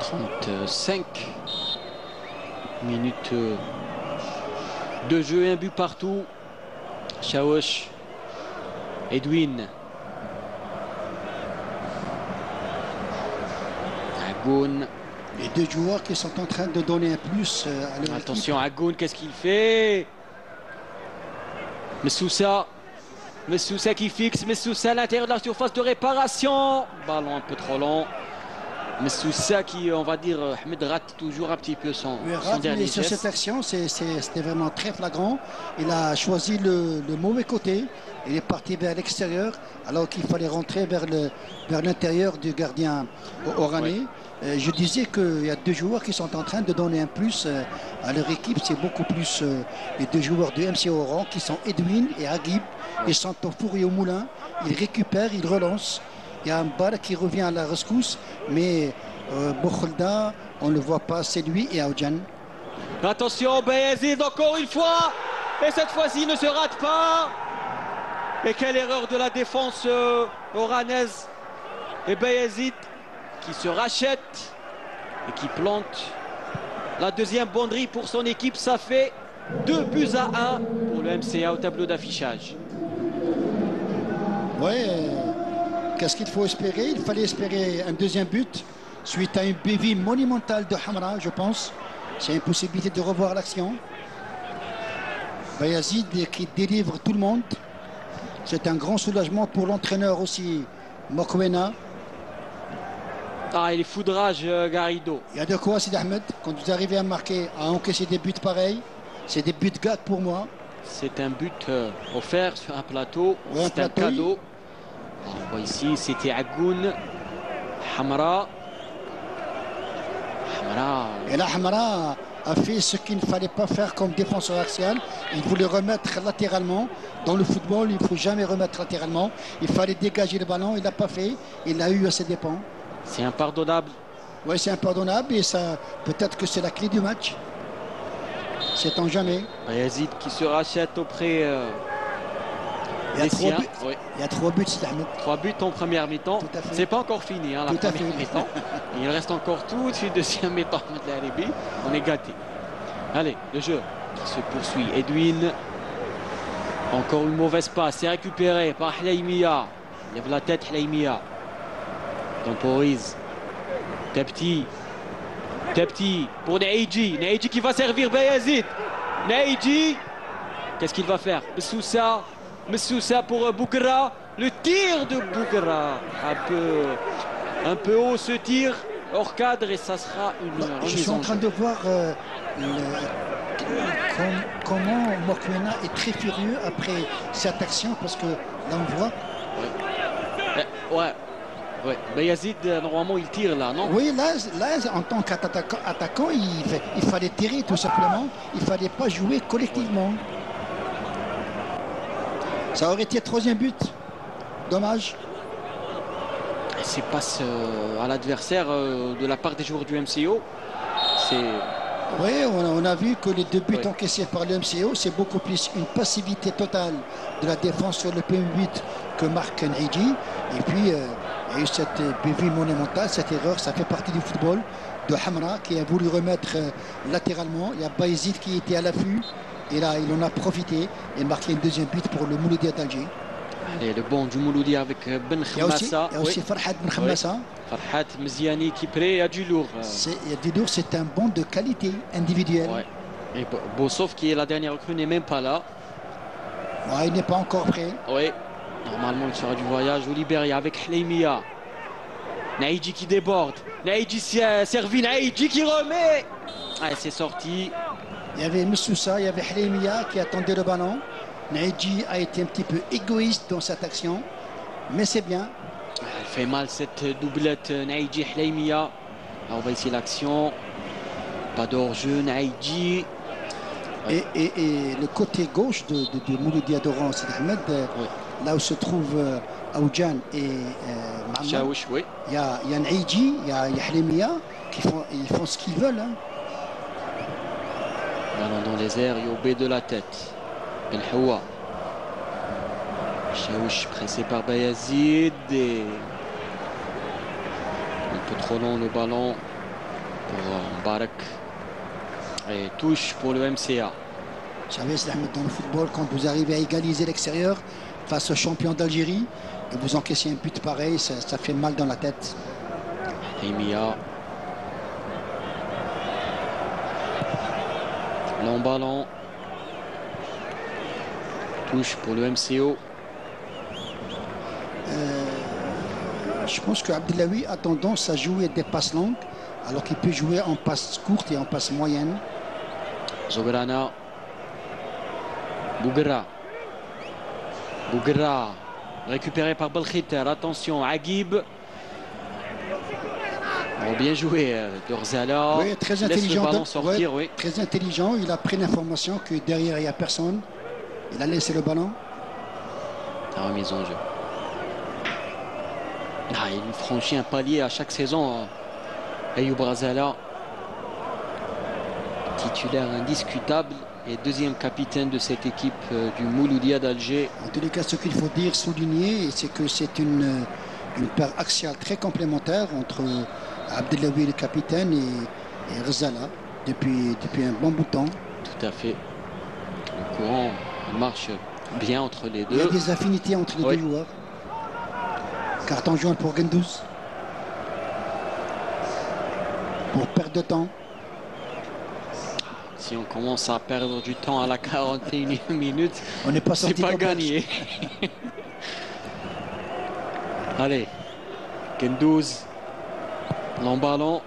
« 35 minutes de jeu, un but partout. Chaouch. Edwin. Agoun. Et deux joueurs qui sont en train de donner un plus à leur Attention, Agoun, qu'est-ce qu'il fait? Messoussa. Messoussa qui fixe. Messoussa à l'intérieur de la surface de réparation. Ballon un peu trop long. Messoussa qui, on va dire, Ahmed rate toujours un petit peu son dernier sur geste. cette action, c'était vraiment très flagrant. Il a choisi le mauvais côté. Il est parti vers l'extérieur alors qu'il fallait rentrer vers l'intérieur du gardien oranais. Oui. Je disais qu'il y a deux joueurs qui sont en train de donner un plus à leur équipe. C'est beaucoup plus les deux joueurs de MC Oran qui sont Edwin et Agib. Ils sont au four et au moulin. Ils récupèrent, ils relancent. Il y a un bar qui revient à la rescousse, mais Bokholda, on ne le voit pas, c'est lui et Aoujan. Attention, Bayazid encore une fois, et cette fois-ci il ne se rate pas. Et quelle erreur de la défense oranaise. Et Bayazid qui se rachète et qui plante la deuxième bonnerie pour son équipe. Ça fait 2-1 pour le MCA au tableau d'affichage. Ouais. Qu'est-ce qu'il faut espérer? Il fallait espérer un deuxième but suite à une bévue monumentale de Hamra, je pense. C'est une possibilité de revoir l'action. Bayazid qui délivre tout le monde. C'est un grand soulagement pour l'entraîneur aussi, Mokwena. Ah, il est foudrage, Garrido. Il y a de quoi, Sid Ahmed, quand vous arrivez à marquer, à encaisser des buts pareils. C'est des buts gâtes pour moi. C'est un but offert sur un plateau. Ouais, c'est un cadeau. On voit ici, c'était Agoun, Hamra. Et là, Hamra a fait ce qu'il ne fallait pas faire comme défenseur axial. Il voulait remettre latéralement. Dans le football, il ne faut jamais remettre latéralement. Il fallait dégager le ballon. Il ne l'a pas fait. Il l'a eu à ses dépens. C'est impardonnable. Oui, c'est impardonnable. Et ça, peut-être que c'est la clé du match. Sait-on jamais. Bayazid qui se rachète auprès il y a 3 buts. Oui. Il y a 3 buts, c'est Ahmed. 3 buts en première mi-temps. C'est pas encore fini, hein, la première mi-temps. Il reste encore tout de suite deuxième mi-temps de la Libye. On est gâté. Allez, le jeu qui se poursuit. Edwin. Encore une mauvaise passe. C'est récupéré par Hleimia. Il lève la tête, Hleimia. Temporise. Tepti. Tepti pour Naïdji. Naïdji qui va servir Bayazid. Naïdji. Qu'est-ce qu'il va faire? Messoussa pour Boukra. Le tir de Boukra. Un peu haut ce tir. Hors cadre et ça sera une remise. Je suis en train de voir comment Mokwena est très furieux après cette action parce que là on voit. Ouais. Bayazid, normalement, il tire là, non? Oui, là en tant qu'attaquant, il fallait tirer tout simplement. Il ne fallait pas jouer collectivement. Ça aurait été le troisième but. Dommage. C'est passe à l'adversaire de la part des joueurs du MCO. Oui, on a vu que les deux buts encaissés par le MCO, c'est beaucoup plus une passivité totale de la défense sur le P8 que marque Naïdji. Et puis, il y a eu cette bévue monumentale, cette erreur, ça fait partie du football de Hamra qui a voulu remettre latéralement. Il y a Bayezid qui était à l'affût. Et là, il en a profité et marqué un deuxième but pour le Mouloudia d'Alger. Allez, le bon du Mouloudia avec Ben Khamassa. Il y a aussi Farhad Ben Khamassa. Farhad Mziani qui prête, il y a du lourd. Il y a du lourd, c'est un bon de qualité individuelle. Ouais. Et Bossov, qui est la dernière recrue, n'est même pas là. Ouais, il n'est pas encore prêt. Oui, normalement, il sera du voyage au Libéria avec Hleimia. Naïdji qui déborde. Naïdji servi, Naïdji qui remet. Allez, c'est sorti. Il y avait Messoussa, il y avait Hleimia qui attendait le ballon. Naïdji a été un petit peu égoïste dans cette action, mais c'est bien. Elle fait mal cette doublette Naïdji Hleimia. On va ici l'action. Pas d'hors-jeu, Naïdji. Ouais. Et le côté gauche de Mouloudia d'Oran, c'est Ahmed, là où se trouvent Aoujan et Mohamed. Oui. Il y a Naïdji, il y a Hleimia qui font ce qu'ils veulent. Hein. Ballon dans les airs, Yobé de la tête. Ben Hawa. Chaouch pressé par Bayazid. Et un peu trop long le ballon pour Mbarak. Et touche pour le MCA. Vous savez, c'est dans le football, quand vous arrivez à égaliser l'extérieur face au champion d'Algérie, et vous encaissez un but pareil, ça fait mal dans la tête. Hleimia. Long ballon. Touche pour le MCO. Je pense que Abdellaoui a tendance à jouer des passes longues, alors qu'il peut jouer en passes courtes et en passes moyennes. Zograna. Bougra. Bougra. Récupéré par Belkhiter. Attention, Aguib. Oh, bien joué de Rzala. Oui, très intelligent. Le ballon sortir, oui. Très intelligent. Il a pris l'information que derrière il n'y a personne. Il a laissé le ballon. La remise en jeu. Ah, il franchit un palier à chaque saison. Ayoub Rzala, titulaire indiscutable et deuxième capitaine de cette équipe du Mouloudia d'Alger. En tous les cas, ce qu'il faut dire, souligner, c'est que c'est une paire axiale très complémentaire entre Abdellaoui, le capitaine, et Rzala depuis un bon bout de temps. Tout à fait. Le courant marche bien entre les deux. Il y a des affinités entre les deux joueurs. Carton jaune pour Gendouz. Pour perdre de temps. Si on commence à perdre du temps à la 41e minute, on n'est pas c'est pas gagné. Allez, Gendouz, long ballon.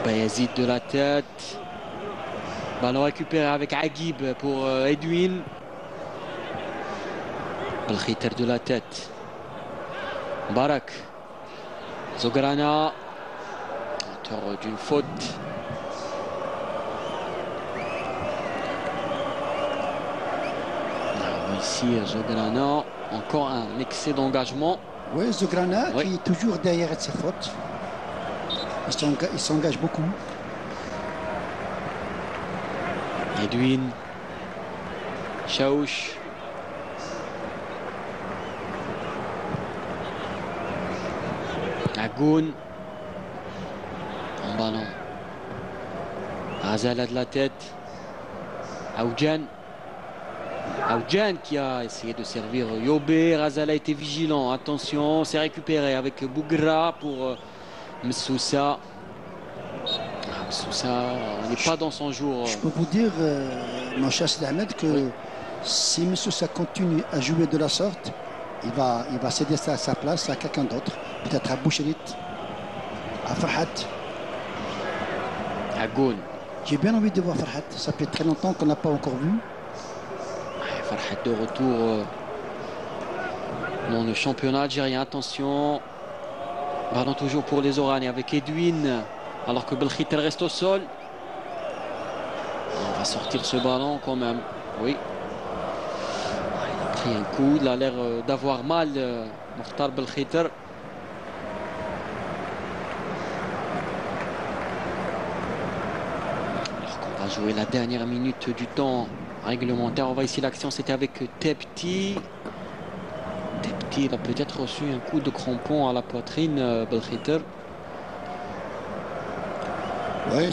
Bayazid de la tête. Ballon récupéré avec Aguib pour Edwin. Belkhiter de la tête. Barak. Zograna. Auteur d'une faute. Ici, Zograna. Encore un excès d'engagement. Oui, Zograna qui est toujours derrière ses fautes. Il s'engage beaucoup. Edwin. Chaouch. Agoun. En ballon. Rzala de la tête. Aoudjan. Aoudjan qui a essayé de servir Yobé. Rzala a été vigilant. Attention, c'est récupéré avec Bougra pour Msoussa. Msoussa n'est pas dans son jour. Je peux vous dire, mon cher Sidi Ahmed, que si Msoussa continue à jouer de la sorte, il va céder sa place à quelqu'un d'autre. Peut-être à Boucherit, à Farhat. À Goun. J'ai bien envie de voir Farhat. Ça fait très longtemps qu'on n'a pas encore vu. Farhat de retour dans le championnat algérien. Attention. Ballon toujours pour les Oraniens avec Edwin. Alors que Belkhiter reste au sol. On va sortir ce ballon quand même. Oui. Il a pris un coup. Il a l'air d'avoir mal, Mokhtar Belkhiter. On va jouer la dernière minute du temps réglementaire. On va ici l'action, c'était avec Tepti. Tepti, il a peut-être reçu un coup de crampon à la poitrine, Belkhiter. Oui,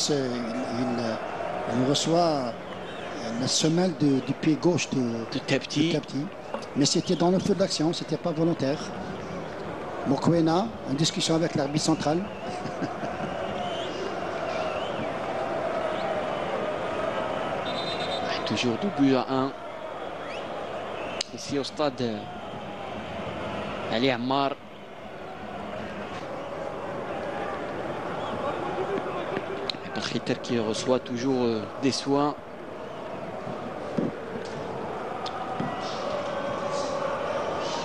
il reçoit la semelle du pied gauche de Tepti. Mais c'était dans le feu de l'action, c'était pas volontaire. Mokwena, en discussion avec l'arbitre central. Toujours 2-1. Ici au stade Ali Ammar. Belkhiter qui reçoit toujours des soins.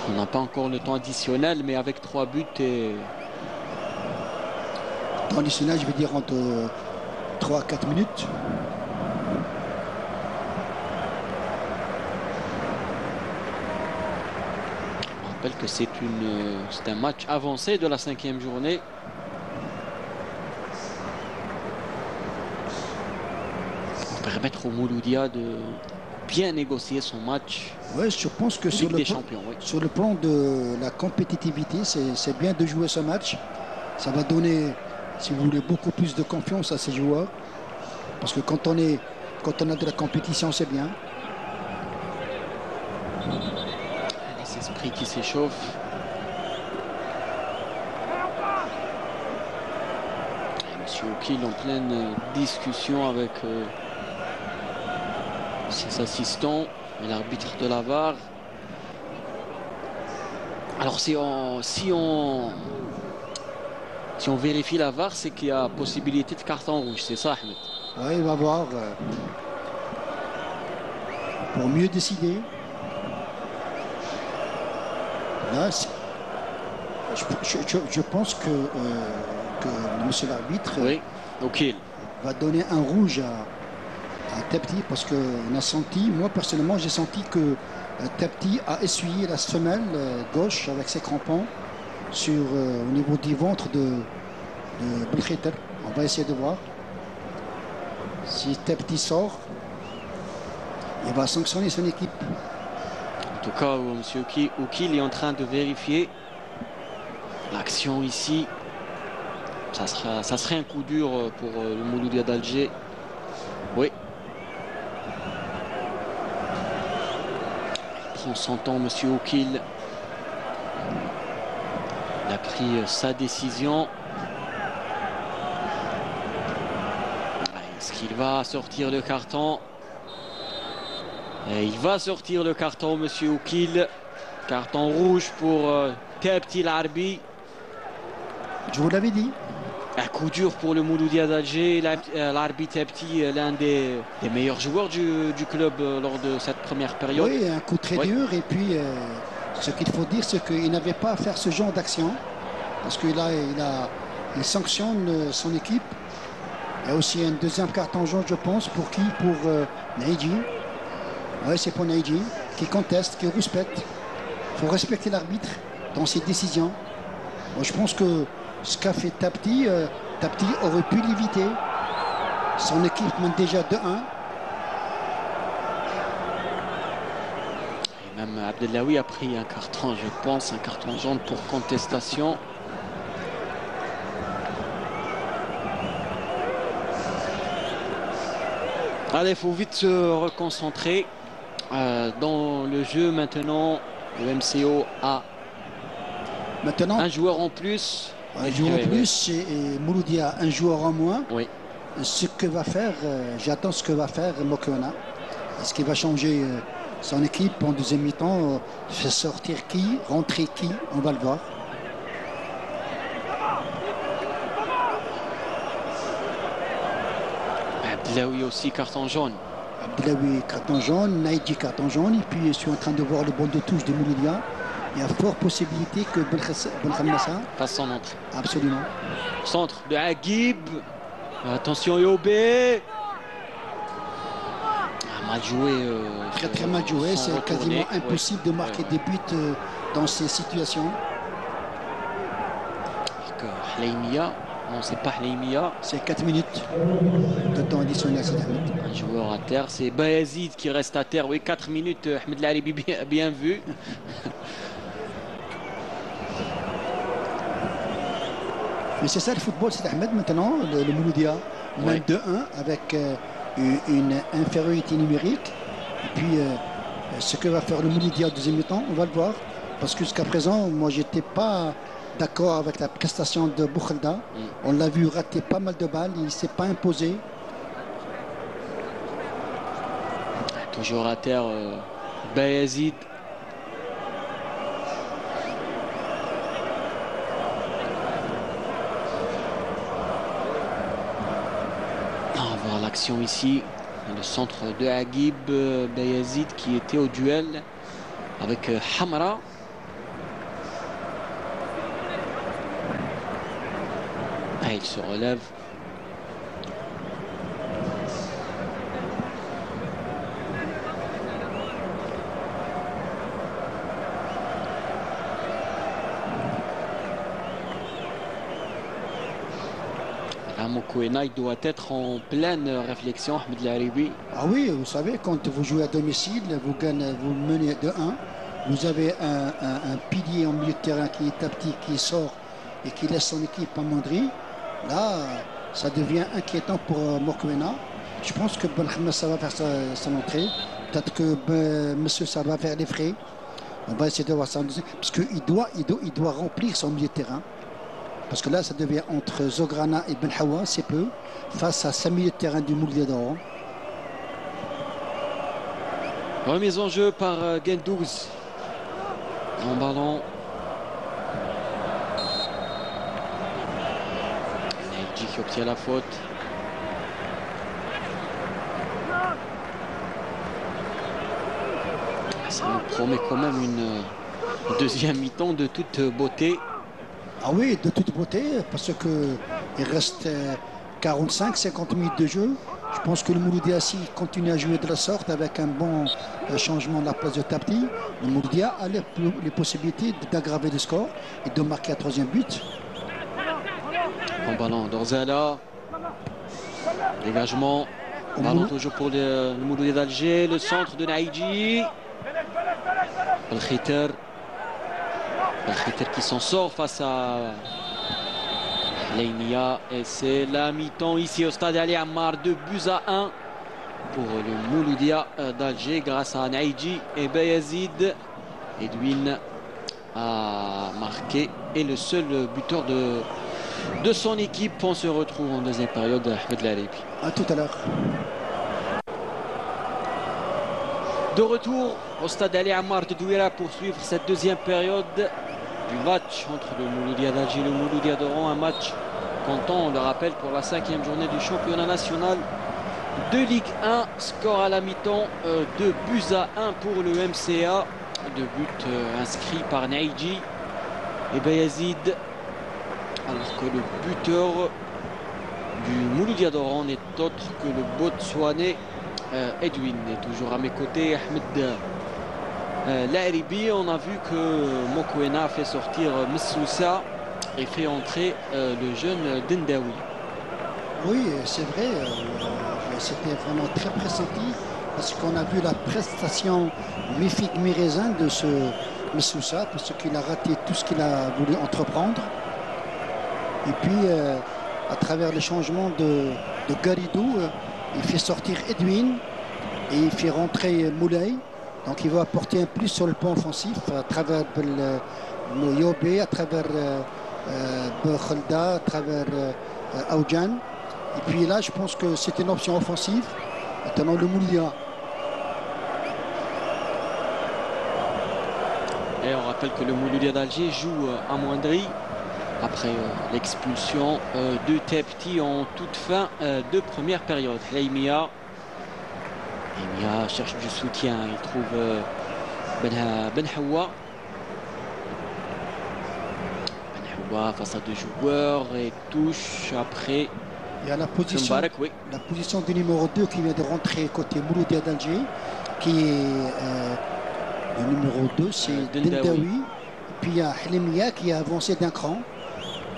On n'a pas encore le temps additionnel, mais avec 3 buts et... Temps additionnel, je vais dire entre 3 à 4 minutes. Je rappelle que c'est un match avancé de la 5e journée. Pour permettre au Mouloudia de bien négocier son match. Oui, je pense que sur le plan de la compétitivité, c'est bien de jouer ce match. Ça va donner, si vous voulez, beaucoup plus de confiance à ces joueurs. Parce que quand on a de la compétition, c'est bien. Esprit qui s'échauffe. Monsieur Oukil en pleine discussion avec ses assistants et l'arbitre de la VAR. Alors si on vérifie la VAR, c'est qu'il y a possibilité de carton rouge, c'est ça, Ahmed? Oui, il va voir pour mieux décider. Là, je pense que monsieur l'arbitre va donner un rouge à Tepti, parce qu'on a senti, moi personnellement, j'ai senti que Tepti a essuyé la semelle gauche avec ses crampons au niveau du ventre de Belkheter. On va essayer de voir. Si Tepti sort, il va sanctionner son équipe. En tout cas, M. Oukil est en train de vérifier l'action ici. Ça serait un coup dur pour le Mouloudia d'Alger. Oui. Il prend son temps, M. Oukil. Il a pris sa décision. Est-ce qu'il va sortir le carton? Et il va sortir le carton, M. Oukil. Carton rouge pour Tepti Larbi. Je vous l'avais dit. Un coup dur pour le Mouloudia d'Alger. Larbi Tepti, l'un des meilleurs joueurs du club lors de cette première période. Oui, un coup très dur. Et puis, ce qu'il faut dire, c'est qu'il n'avait pas à faire ce genre d'action. Parce que là, il sanctionne son équipe. Il y a aussi un deuxième carton jaune, je pense. Pour qui? Pour Naïdji. Oui, c'est pour Naïdji, qui conteste, qui respecte. Il faut respecter l'arbitre dans ses décisions. Moi, je pense que ce qu'a fait Tepti, Tepti aurait pu l'éviter. Son équipe mène déjà 2-1. Et même Abdellaoui a pris un carton, je pense, un carton jaune pour contestation. Allez, il faut vite se reconcentrer dans le jeu maintenant. Le MCO a maintenant un joueur en plus. Un joueur en plus et Mouloudia un joueur en moins. Oui. Ce que va faire, j'attends ce que va faire Mokoena. Est-ce qu'il va changer son équipe en deuxième mi-temps? Faire sortir qui? Rentrer qui? On va le voir. Abdellaoui aussi carton jaune. Abdellaoui carton jaune, Naïdji carton jaune. Et puis je suis en train de voir le bon de touche de Mouloudia. Il y a fort possibilité que Belkhamassa passe son entrée. Absolument. Centre de Agib. Attention Yobé. Mal joué. Très mal joué. C'est quasiment impossible de marquer des buts dans ces situations. Hleimia. Non, c'est pas Hleimia. C'est 4 minutes de temps additionnel. Un joueur à terre. C'est Bayazid qui reste à terre. Oui, 4 minutes. Ahmed Laribi bien vu. Mais c'est ça le football, c'est Ahmed maintenant, le Mouloudia mène 2-1 avec une infériorité numérique. Et puis ce que va faire le Mouloudia au deuxième temps, on va le voir. Parce que jusqu'à présent, moi j'étais pas d'accord avec la prestation de Boukhalda. On l'a vu rater pas mal de balles, il ne s'est pas imposé. Toujours à terre, Bayazid. L'action ici, le centre de Agib, Bayazid qui était au duel avec Hamra. Ah, il se relève. Mokoena, il doit être en pleine réflexion, Ahmed Laribi. Ah oui, vous savez, quand vous jouez à domicile, vous menez de 1. Vous avez un pilier en milieu de terrain qui est Tepti, qui sort et qui laisse son équipe amoindrie. Là, ça devient inquiétant pour Mokoena. Je pense que Belkhamassa va faire son entrée. Peut-être que Monsieur ça va faire les frais. On va essayer de voir ça. Parce qu'il doit remplir son milieu de terrain. Parce que là, ça devient entre Zograna et Ben Hawa, c'est peu, face à 5 milieux de terrain du Mouloudia d'Oran. Remise en jeu par Gendouz. En ballon. Naïdji qui obtient la faute. Ça nous promet quand même une deuxième mi-temps de toute beauté. Ah oui, de toute beauté, parce qu'il reste 45-50 minutes de jeu. Je pense que le Mouloudia, s'il continue à jouer de la sorte avec un bon changement de la place de Tapti, le Mouloudia a les possibilités d'aggraver le score et de marquer un troisième but. En ballon d'Orzala. Dégagement. Ballon toujours pour le Mouloudia d'Alger. Le centre de Naïdji. El Khiter qui s'en sort face à Leimia. Et c'est la mi-temps ici au stade Ali Ammar, 2-1 pour le Mouloudia d'Alger grâce à Naïdji et Bayazid. Edwin a marqué et le seul buteur de son équipe. On se retrouve en deuxième période. Ahmed Larebi. À tout à l'heure. De retour au stade Ali Ammar de Douira pour suivre cette deuxième période du match entre le Mouloudia d'Alger et le Mouloudia d'Oran. Un match comptant, on le rappelle, pour la 5e journée du championnat national de Ligue 1. Score à la mi-temps 2-1 pour le MCA. 2 buts inscrits par Naïdji et Bayazid. Alors que le buteur du Mouloudia d'Oran n'est autre que le Botswanais Edwin. Est toujours à mes côtés, Ahmed Laeribi. On a vu que Mokoena a fait sortir Missoussa et fait entrer le jeune Dendaoui. Oui, c'est vrai, c'était vraiment très pressenti parce qu'on a vu la prestation mi-figue mi-raisin de ce Missoussa parce qu'il a raté tout ce qu'il a voulu entreprendre. Et puis, à travers le changement de Garidou, il fait sortir Edwin et il fait rentrer Moulay. Donc il va apporter un plus sur le plan offensif à travers le Yobé, à travers Bekhalda, à travers Aoudjan. Et puis là, je pense que c'est une option offensive. Maintenant, le Mouloudia. Et on rappelle que le Mouloudia d'Alger joue amoindri après l'expulsion de Tepti en toute fin de première période. Leimia cherche du soutien, il trouve Ben Hawa. Ben Hawa face à 2 joueurs et touche après. Il y a la position, Mbarak, oui. la position du numéro 2 qui vient de rentrer côté Mouloudia d'Alger, qui est le numéro 2, c'est Dendaoui. Puis il y a Halimia qui a avancé d'un cran.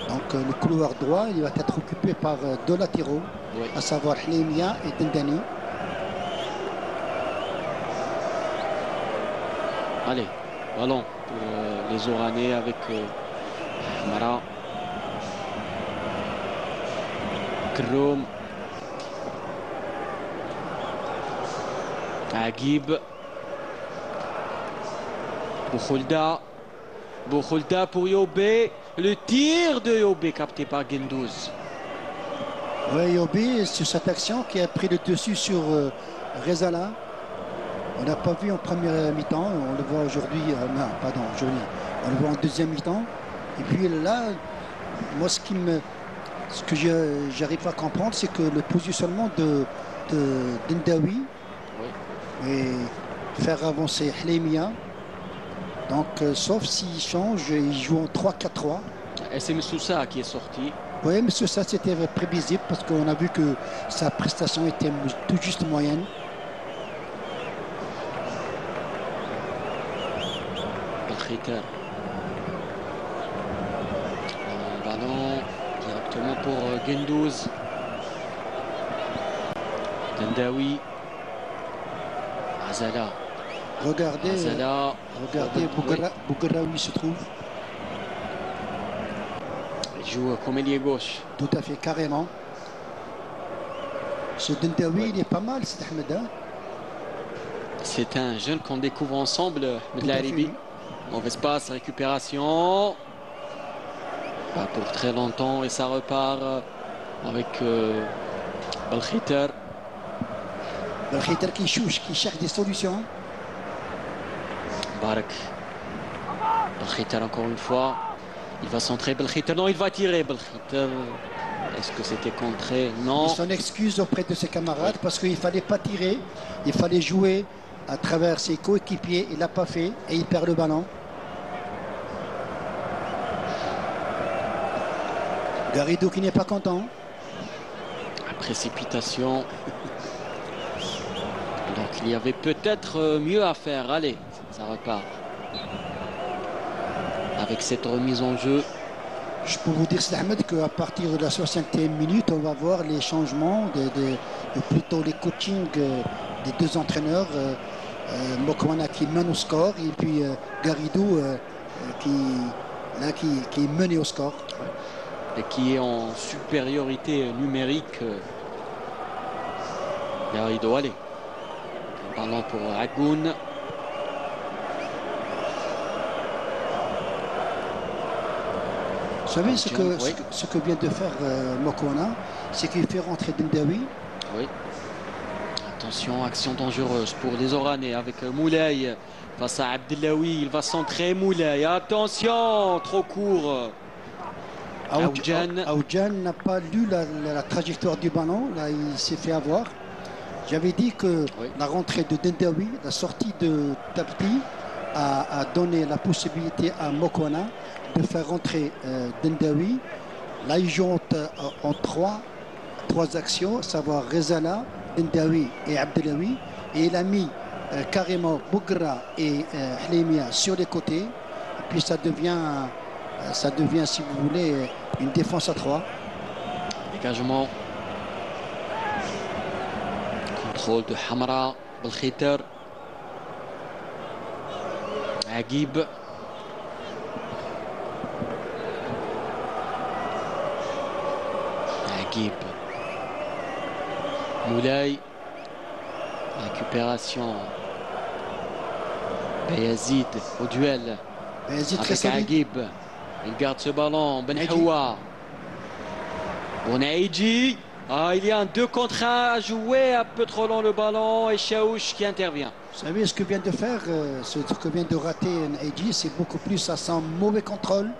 Donc le couloir droit, il va être occupé par 2 latéraux, oui, à savoir Halimia et Dendani. Allez, ballon pour les Oranais avec Mara. Krom. Agib. Bouhoulda pour Yobé. Le tir de Yobé capté par Gendouz. Oui, Yobé, sur cette action qui a pris le dessus sur Rezala. On n'a pas vu en première mi-temps, on le voit aujourd'hui, non, pardon, aujourd'hui, on le voit en deuxième mi-temps. Et puis là, moi ce que j'arrive pas à comprendre, c'est que le positionnement de Dendaoui, oui, et faire avancer Halimia. Donc, sauf s'il change, il joue en 3-4-3. Et c'est Missoussa qui est sorti. Oui, mais ça c'était prévisible parce qu'on a vu que sa prestation était tout juste moyenne. Ballon directement pour Gendouz. Dendaoui. Azala. Regardez Bougra où il se trouve. Il joue comme ailier gauche. Tout à fait, carrément. Ce Dendaoui, il est pas mal, c'est Ahmed. C'est un jeune qu'on découvre ensemble, Ahmed Laeribi. Mauvais passe, récupération. Pas pour très longtemps et ça repart avec Belkhiter. Belkhiter qui cherche des solutions. Barak. Belkhiter encore une fois. Il va centrer Belkhiter. Non, il va tirer Belkhiter. Est-ce que c'était contré? Non. Et son excuse auprès de ses camarades parce qu'il ne fallait pas tirer. Il fallait jouer à travers ses coéquipiers. Il ne l'a pas fait et il perd le ballon. Garrido qui n'est pas content. La précipitation. Donc il y avait peut-être mieux à faire. Allez, ça repart. Avec cette remise en jeu. Je peux vous dire, Ahmed, qu'à partir de la 60e minute, on va voir les changements, plutôt les coachings des deux entraîneurs. Mokwana qui mène au score et puis Garrido qui est mené au score. Et qui est en supériorité numérique. Garrido, allez. Un ballon pour Agoun. Vous savez ce que vient de faire Mokwana, c'est qu'il fait rentrer Dendawi. Oui. Attention, action dangereuse pour les Oranais avec Moulay face à Abdellaoui. Il va centrer Moulay. Attention, trop court. Aoudjan n'a pas lu la trajectoire du ballon. Là, il s'est fait avoir. J'avais dit que la rentrée de Dendawi, la sortie de Tabti a donné la possibilité à Mokwana de faire rentrer Dendawi. Là, il joue en trois actions, à savoir Rezala, Dendawi et Abdellaoui. Et il a mis carrément Bougra et Hleimia sur les côtés. Et puis ça devient, si vous voulez, une défense à 3. Dégagement. Contrôle de Hamra, Belkhiter. Agib. Agib. Moulay. Récupération. Bayazid au duel. Bayazid avec Agib. Il garde ce ballon. Benhaoua. Bonaïdji. Il y a un 2 contre 1 à jouer. Un peu trop long le ballon. Et Chaouch qui intervient. Vous savez ce que vient de faire, ce que vient de rater Naïdji, c'est beaucoup plus, ça sent mauvais contrôle.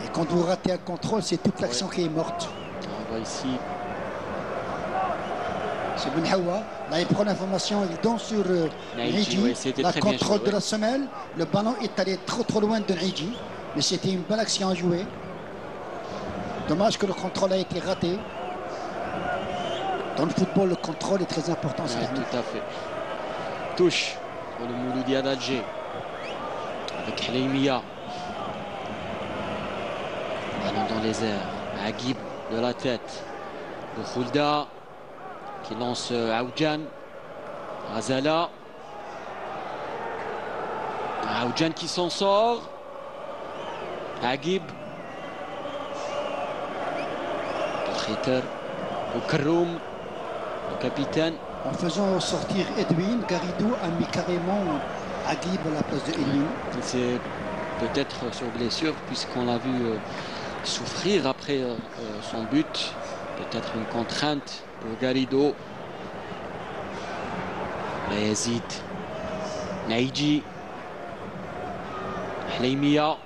Et quand vous ratez un contrôle, c'est toute l'action qui est morte. On voit ici. C'est Benhaoua. Là, il prend l'information, il donne sur Naïdji. La contrôle de la semelle. Le ballon est allé trop loin de Naïdji. Mais c'était une bonne action à jouer. Dommage que le contrôle a été raté. Dans le football, le contrôle est très important. Tout à fait. Touche pour le Mouloudia d'Alger. Avec Hleimia. Ballon dans les airs. Agib de la tête. Bouhoulda qui lance Aoudjan. Azala. Aoudjan qui s'en sort. Agib. Belkhiter. Karoum, le capitaine. En faisant sortir Edwin, Garrido a mis carrément Agib à la place de Edwin. C'est peut-être sur blessure, puisqu'on l'a vu souffrir après son but. Peut-être une contrainte pour Garrido. Bayazid. Naïdji. Hleimia.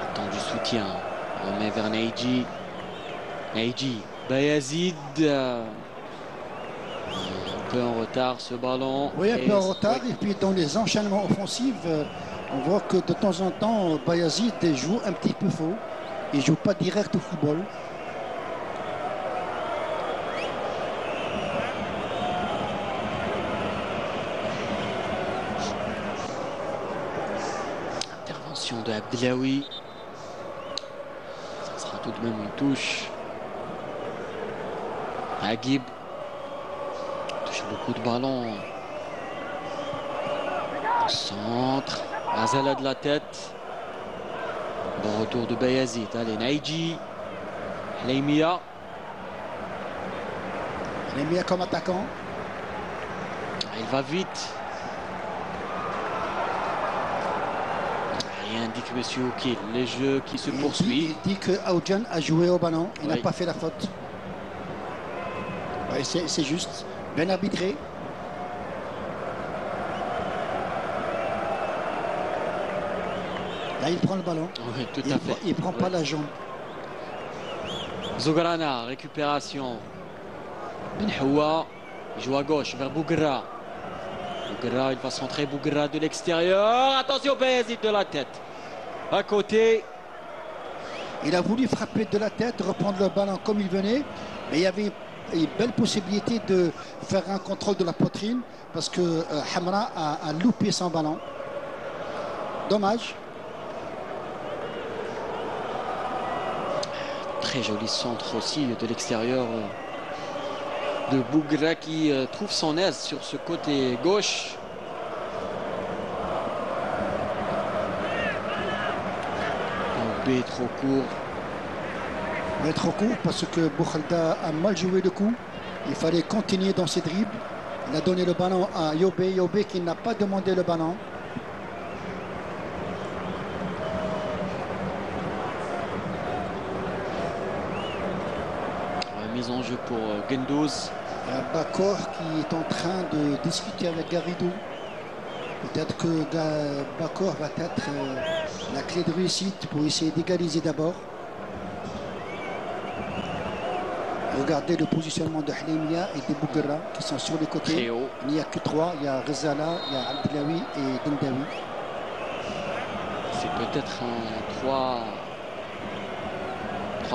Attend du soutien. On met vers Naïdji. Naïdji. Bayazid. Un peu en retard ce ballon. Oui, un peu en retard. Et puis dans les enchaînements offensifs, on voit que de temps en temps, Bayazid joue un petit peu faux. Il ne joue pas direct au football. Intervention de Abdellaoui. Ça sera tout de même une touche. Agib touche beaucoup de ballons. Centre. Azala de la tête. Bon retour de Bayazid. Allez, Naïdji. Hleimia. Hleimia comme attaquant. Il va vite. Et indique Monsieur Oukil, les jeux qui se poursuivent. Il dit que Aoudjan a joué au ballon, il n'a pas fait la faute. Ouais, c'est juste, bien arbitré. Là, il prend le ballon. Oui, tout à fait. Il ne prend pas la jambe. Zograna, récupération. Ben Houa, il joue à gauche vers Bougra. Bougra, il va centrer Bougra de l'extérieur. Attention, Bézid de la tête. À côté. Il a voulu frapper de la tête, reprendre le ballon comme il venait. Mais il y avait une belle possibilité de faire un contrôle de la poitrine parce que Hamra a loupé son ballon. Dommage. Très joli centre aussi de l'extérieur de Bougra qui trouve son aise sur ce côté gauche. B trop court. Mais trop court parce que Bouchalda a mal joué le coup. Il fallait continuer dans ses dribbles. Il a donné le ballon à Yobé. Yobé qui n'a pas demandé le ballon. Mise en jeu pour Gendouz. Bakor qui est en train de discuter avec Garrido. Peut-être que Bakor va être la clé de réussite pour essayer d'égaliser d'abord. Regardez le positionnement de Hlemia et de Bougra qui sont sur les côtés. Il n'y a que trois. Il y a Ghazala, il y a Abdelawi et Dendawi. C'est peut-être un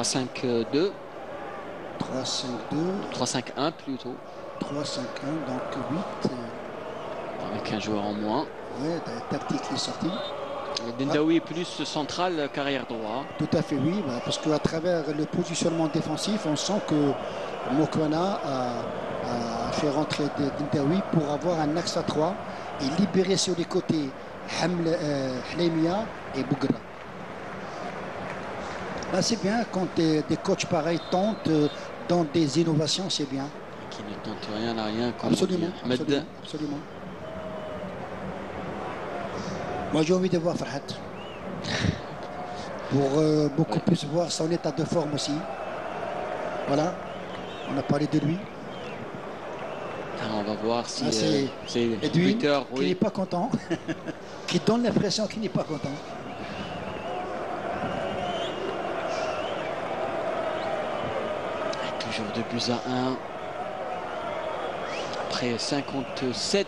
3-5-2. 3-5-2. 3-5-1 plutôt. 3-5-1, donc 8. Avec un joueur en moins. Oui, la tactique est sortie. Dendawi est plus central, carrière droit. Tout à fait, oui, parce qu'à travers le positionnement défensif, on sent que Mokwana a fait rentrer Dendawi pour avoir un axe à 3 et libérer sur les côtés Hlemia et Bougra. Là, c'est bien quand des coachs pareils tentent dans des innovations, c'est bien. Qui ne tente rien à rien. Absolument, absolument. Moi, j'ai envie de voir Farhat. Pour beaucoup plus voir son état de forme aussi. Voilà, on a parlé de lui. On va voir si c'est Edwin qui n'est pas content, qui donne l'impression qu'il n'est pas content. Toujours 2 buts à 1. Après 57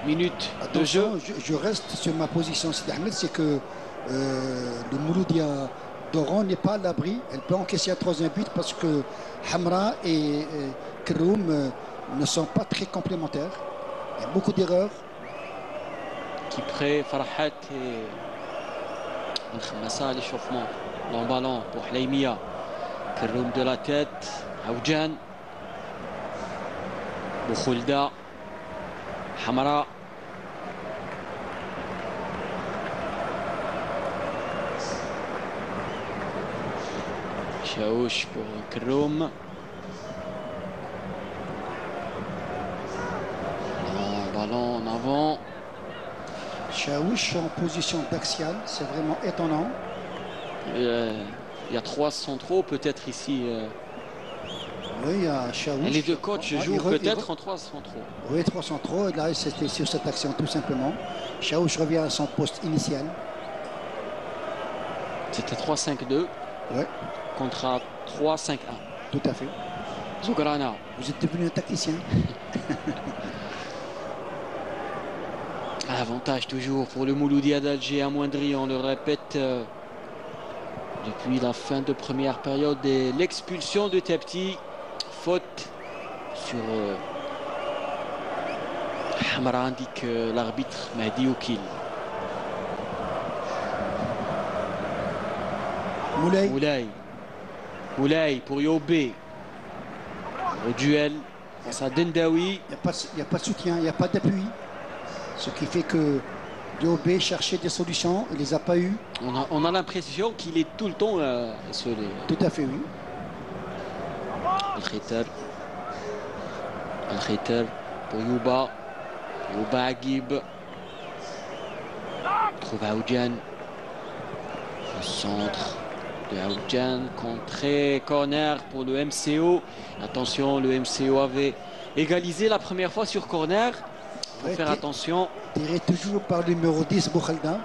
minutes de jeu. Je reste sur ma position, Sidi Ahmed, c'est que le Mouloudia d'Oran n'est pas à l'abri. Elle peut encaisser un troisième but parce que Hamra et Keroum ne sont pas très complémentaires. Il y a beaucoup d'erreurs. Qui prête Farhat et Khamassa à l'échauffement. Long ballon pour Hlemia. Keroum de la tête. Aoudjan. Bouchalda. Hamra. Chaouch pour Keroum. Ballon en avant. Chaouch en position d'axial, c'est vraiment étonnant. Il y a 3 centraux peut-être ici. Oui, il y a Chaouch. Les deux coachs jouent peut-être en 3 centraux. Oui, 3 centraux. Et là, c'était sur cette action tout simplement. Chaouch revient à son poste initial. C'était 3-5-2. Oui. Contre 3-5-1. Tout à fait. Zograna. Vous êtes devenu un tacticien. Avantage toujours pour le Mouloudia d'Alger amoindri, on le répète, depuis la fin de première période et l'expulsion de Tapti. Faute sur Hamra, indique l'arbitre Mahdi Oukil. Moulay pour Yobé. Au duel face à Dendawi. Il n'y a pas de soutien, il n'y a pas d'appui. Ce qui fait que Yobé cherchait des solutions, il ne les a pas eues. On a l'impression qu'il est tout le temps isolé. Tout à fait, oui. Al-Khitar pour Youba. Youba Agib. Trouve Aoudjan. Centre de Aoudjan, contré, corner pour le MCO. Attention, le MCO avait égalisé la première fois sur corner. Il faut faire attention. Tiré toujours par le numéro 10, Boukhaldin.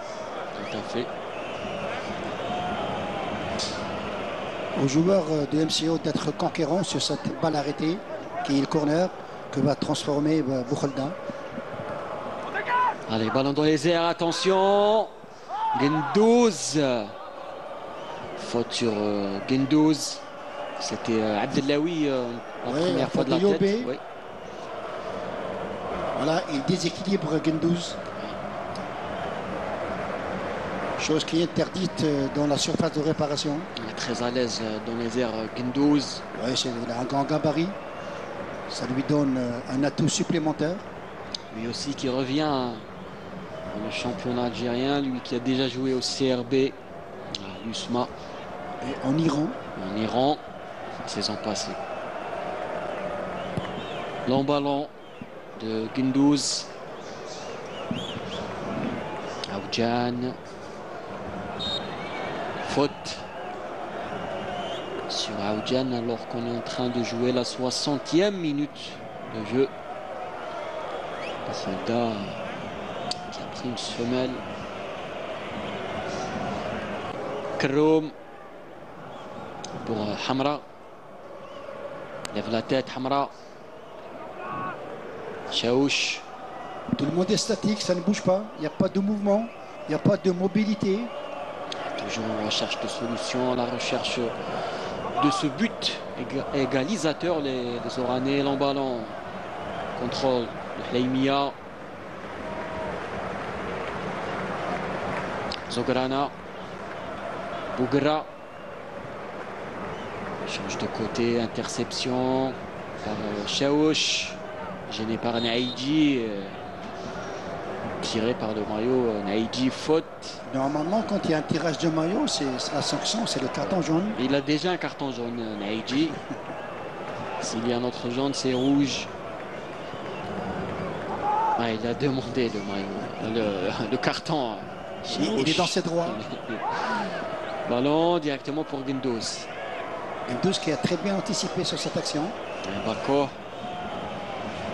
Tout à fait. Aux joueurs de MCO d'être conquérants sur cette balle arrêtée, qui est le corner, que va transformer Boukhaldin. Allez, ballon dans les airs, attention. Gendouz. Faute sur Gendouz. C'était Abdellaoui la première fois de la tête. Oui. Voilà, il déséquilibre Gendouz. Chose qui est interdite dans la surface de réparation. Il est très à l'aise dans les airs, Gendouz. Oui, il a un grand gabarit. Ça lui donne un atout supplémentaire. Lui aussi qui revient dans le championnat algérien. Lui qui a déjà joué au CRB, à l'USMA. Et en Iran. En Iran, saison passée. Long ballon de Gendouz. Aoudjan. Faute sur Aoudjan alors qu'on est en train de jouer la 60e minute de jeu. Boukhaldin qui a pris une semelle. Kroum pour Hamra. Lève la tête, Hamra. Chaouch. Tout le monde est statique, ça ne bouge pas. Il n'y a pas de mouvement, il n'y a pas de mobilité. Toujours en recherche de solutions, à la recherche de ce but égalisateur. Les Oranais, long ballon. Contrôle de Hleimia. Zograna. Bougra. Change de côté, interception par Chaouch. Gêné par Naïdji. Tiré par le maillot, Naïdji, faute. Normalement, quand il y a un tirage de maillot, c'est la sanction, c'est le carton jaune. Il a déjà un carton jaune, Naïdji. S'il y a un autre jaune, c'est rouge. Ah, il a demandé le maillot, le carton. Il est dans ses droits. Ballon directement pour Gendouz. Gendouz qui a très bien anticipé sur cette action. Bako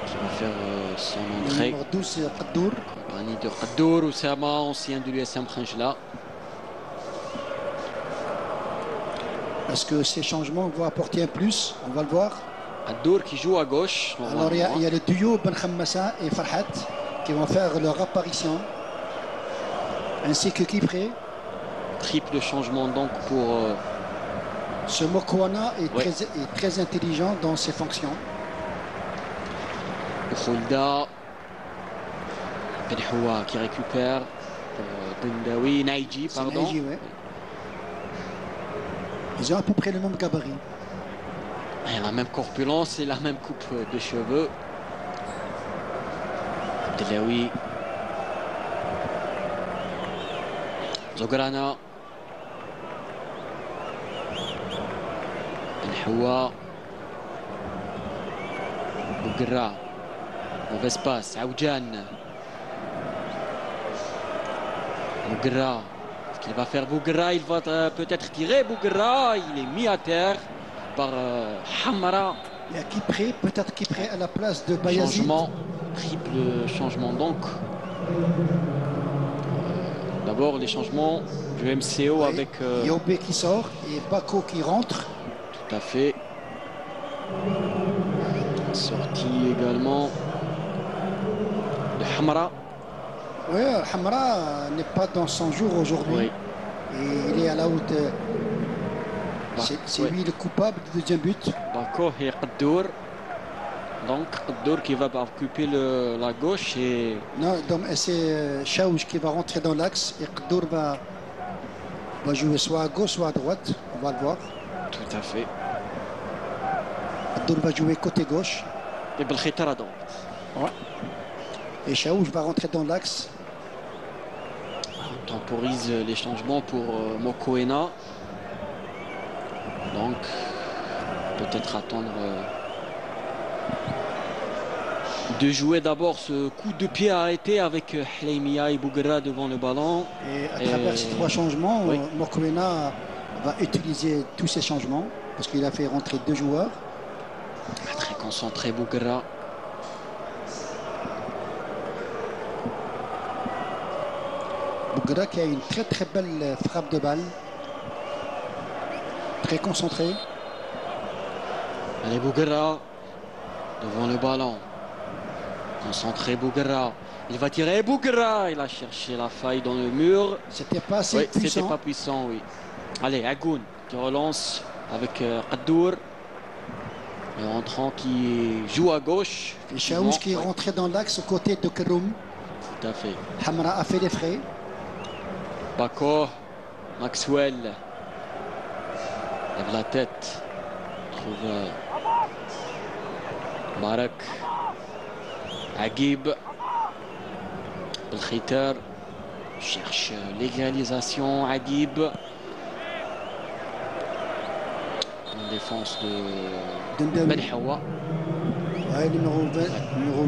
qui va faire son entrée. Numéro 12, c'est Qaddour. Compagnie de Qaddour, Oussama, ancien de l'USM Khanjla. Est-ce que ces changements vont apporter un plus? On va le voir. Qaddour qui joue à gauche. Alors il y a le duo Ben Khammassa et Farhat qui vont faire leur apparition. Ainsi que Kipré. Triple changement donc pour... Ce Mokwana est très intelligent dans ses fonctions. Khoulda. Benhoua qui récupère. Dendaoui, Naïdji, pardon. Naïdji, ouais. Ils ont à peu près le même gabarit. Il a la même corpulence et la même coupe de cheveux. Abdellaoui. Zograna. Benhoua. Bougra. Mauvaise passe. Aoudjan. Bougra. Ce qu'il va faire Bougra, il va peut-être tirer. Bougra, il est mis à terre par Hamra. Il y a Kipré, peut-être Kipré à la place de Bayazid. Changement, triple changement donc. D'abord les changements du MCO avec... Yobé qui sort et Bako qui rentre. Tout à fait. Sortie également de Hamra. Oui, Hamra n'est pas dans son jour aujourd'hui. Oui. Et il est à la hauteur. C'est lui le coupable du deuxième but. Bako et Qaddour. Donc Qaddour qui va occuper la gauche et... Non, c'est Chaouch qui va rentrer dans l'axe et Qaddour va jouer soit à gauche soit à droite. On va le voir. Tout à fait. Qaddour va jouer côté gauche. Et Belkhitara donc. Ouais. Et Chaouch va rentrer dans l'axe. On temporise les changements pour Mokoena. Donc, peut-être attendre de jouer d'abord ce coup de pied arrêté avec Hleimia et Bouguera devant le ballon. Et à travers ces 3 changements, oui. Mokoena va utiliser tous ces changements parce qu'il a fait rentrer 2 joueurs. Très concentré Bouguera. Bouguera qui a une très belle frappe de balle. Très concentré. Allez Bouguera devant le ballon. Concentré Bouguera. Il va tirer Bouguera. Il a cherché la faille dans le mur. C'était pas assez puissant. C'était pas puissant, oui. Allez, Agoun qui relance avec Qaddour. Le rentrant qui joue à gauche. Et Chaouch qui est rentré dans l'axe aux côtés de Keroum. Tout à fait. Hamra a fait les frais. Bako, Maxwell. Lève la tête. Trouve Barak. Agib. Belkhiter. Cherche l'égalisation. Agib. En défense de Ben Hawa. Ouais, numéro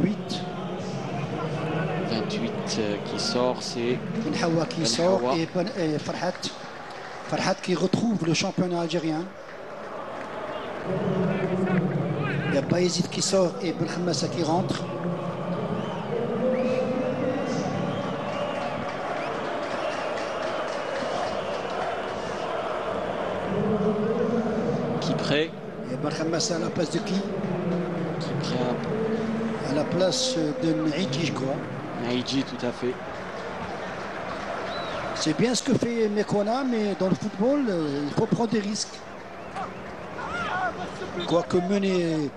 8. 28 qui sort, c'est Ben Hawa qui sort et Farhat. Farhat qui retrouve le championnat algérien. Il y a Bayezid qui sort et Belkhamassa qui rentre. Qui prêt? Et Belkhamassa à la place de qui? Qui prêt à la place de Naïdji, je crois. Naïdji, tout à fait. C'est bien ce que fait Mekwana, mais dans le football, il faut prendre des risques. Quoique mener...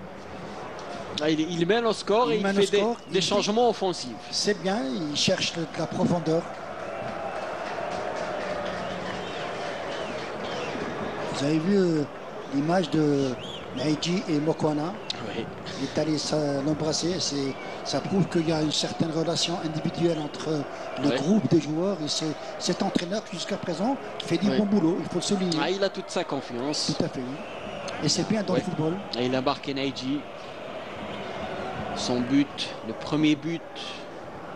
Il mène au score et il fait des changements offensifs. C'est bien, il cherche de la profondeur. Vous avez vu l'image de Naïdji et Mokwana? Oui. Il est allé l'embrasser. Ça prouve qu'il y a une certaine relation individuelle entre le groupe de joueurs et cet entraîneur jusqu'à présent qui fait du bon boulot, il faut le souligner. Ah, il a toute sa confiance. Tout à fait, oui. Et c'est bien dans le football. Et il a marqué Naïdji. Son but, le premier but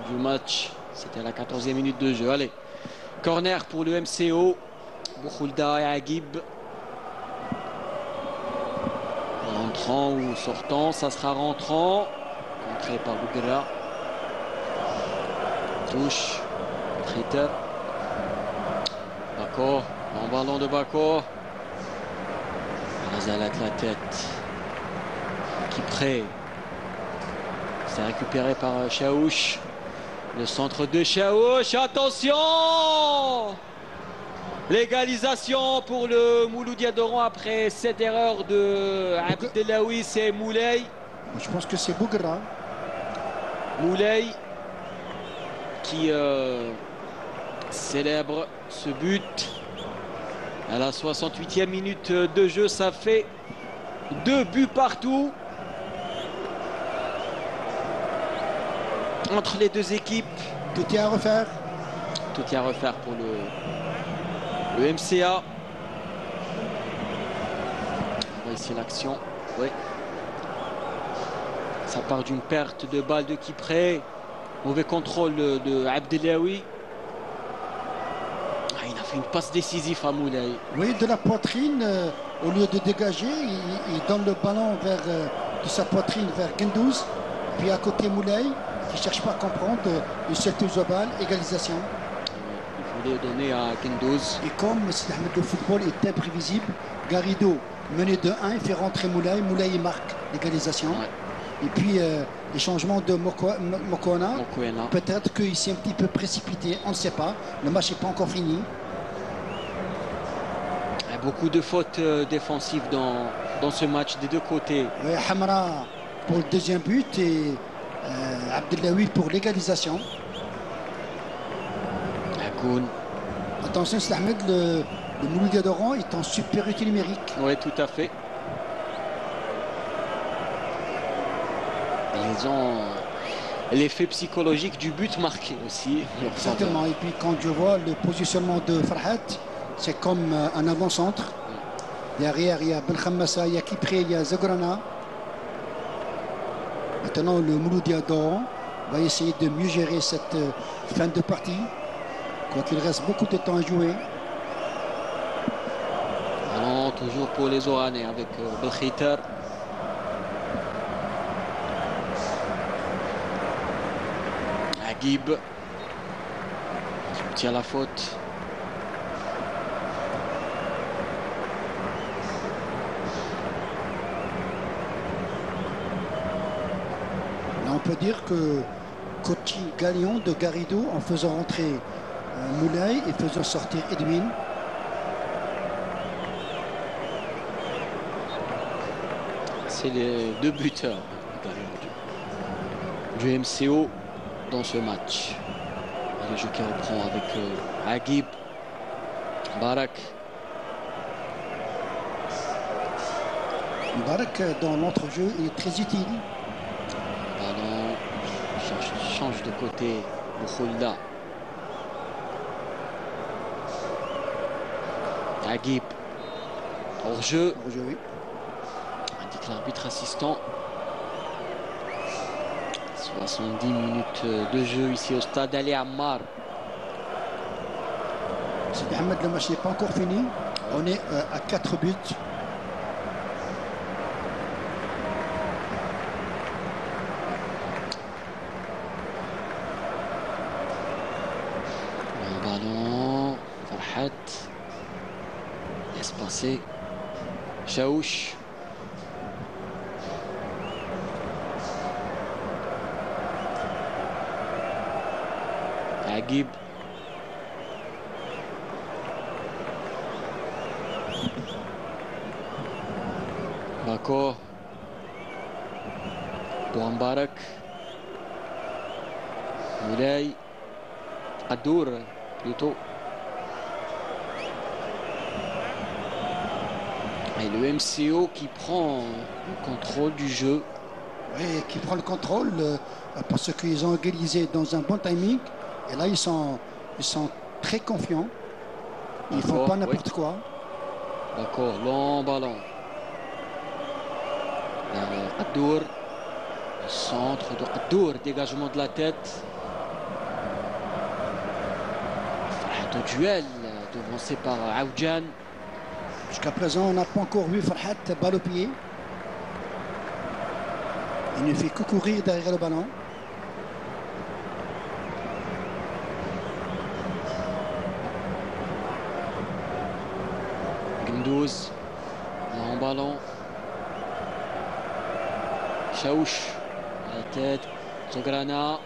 du match, c'était à la 14e minute de jeu. Allez, corner pour le MCO. Bouhoulda et Agib. Rentrant ou sortant, ça sera rentrant. Contré par Bouguera. Touche. Traiteur. Bako. En ballon de Bako. Razalak la tête. Qui prêt. C'est récupéré par Chaouch. Le centre de Chaouch. Attention! L'égalisation pour le Mouloudia d'Oran après cette erreur de Abdelawi, c'est Moulay. Je pense que c'est Bouguera. Moulay qui célèbre ce but à la 68e minute de jeu. Ça fait 2 buts partout entre les deux équipes. Tout est à refaire. Tout est à refaire pour le MCA. On voit ici l'action. Oui. Ça part d'une perte de balle de Kipré. Mauvais contrôle de Abdelawi. Ah, il a fait une passe décisive à Moulay. Oui, de la poitrine, au lieu de dégager, il donne le ballon de sa poitrine vers Gendouz. Puis à côté Moulay, qui ne cherche pas à comprendre, il se touche au balle, égalisation. Il voulait donner à Gendouz. Et comme le football est imprévisible, Garrido mené de 1, il fait rentrer Moulay. Moulay il marque l'égalisation. Ouais. Et puis les changements de Mokoena, peut-être qu'il s'est un petit peu précipité, on ne sait pas. Le match n'est pas encore fini. Il y a beaucoup de fautes défensives dans ce match des deux côtés. Oui, Hamra pour le deuxième but et Abdelawi pour l'égalisation. Agoun. Attention, Ahmed, le Mouloudia d'Oran est en supériorité numérique. Oui, tout à fait. Ils ont l'effet psychologique du but marqué aussi. Certainement. Et puis quand je vois le positionnement de Farhat, c'est comme un avant-centre. Derrière, il y a Belkhamassa, il y a Kipré, il y a Zagrana. Maintenant, le Mouloudia d'Oran va essayer de mieux gérer cette fin de partie. Quoi qu'il reste beaucoup de temps à jouer. Ballon toujours pour les Oranais avec Belkhiter. Agib qui obtient la faute. On peut dire que Coty gagnant de Garrido en faisant rentrer Moulay et faisant sortir Edwin. C'est les deux buteurs du MCO dans ce match. Et le jeu qui reprend avec Agib, Barak. Barak dans l'entrejeu est très utile. Ballon change de côté Bouhoulda. Agib hors jeu. Oui. Indique l'arbitre assistant. 70 minutes de jeu ici au stade Ali Ammar. Sidi Ahmed, le match n'est pas encore fini. On est à 4 buts. Un ballon. Farhat. Laisse passer. Chaouch. Agib. Bako. Pour Mbarak. Moulay. Adour plutôt. Et le MCO qui prend le contrôle du jeu. Oui, qui prend le contrôle parce qu'ils ont égalisé dans un bon timing. Et là, ils sont très confiants. Ils ne font pas n'importe quoi. D'accord, long ballon. Adour. Le centre de Adour, dégagement de la tête. Farhat au duel, devancé par Aoudjan. Jusqu'à présent, on n'a pas encore vu Farhat balle au pied. Il ne fait que courir derrière le ballon. Gundouz, long ballon. Chaouch, à la tête. Zograna.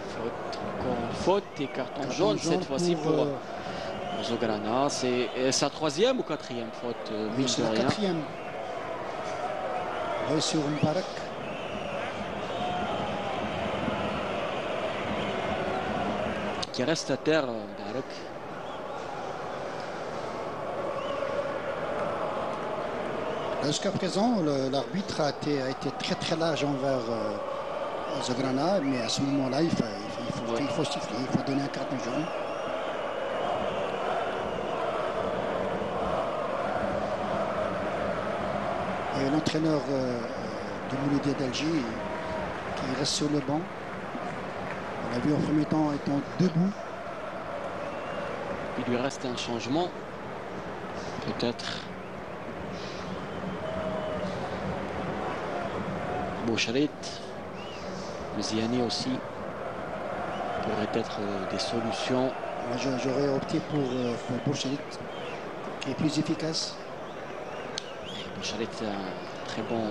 Faute, encore une faute et carton jaune cette fois-ci pour Zograna. C'est sa troisième ou quatrième faute? C'est la quatrième. Oui, sur Mbarak. Qui reste à terre, Mbarak. Jusqu'à présent, l'arbitre a été très large envers Zograna, mais à ce moment-là, il faut siffler, il faut donner un carton jaune. Et l'entraîneur du Mouloudia d'Alger qui reste sur le banc. On a vu en premier temps étant debout. Il lui reste un changement, peut-être. Boucharit, Mziani aussi pourrait être des solutions. Moi, j'aurais opté pour Boucharit, qui est plus efficace. Boucharit, très bon,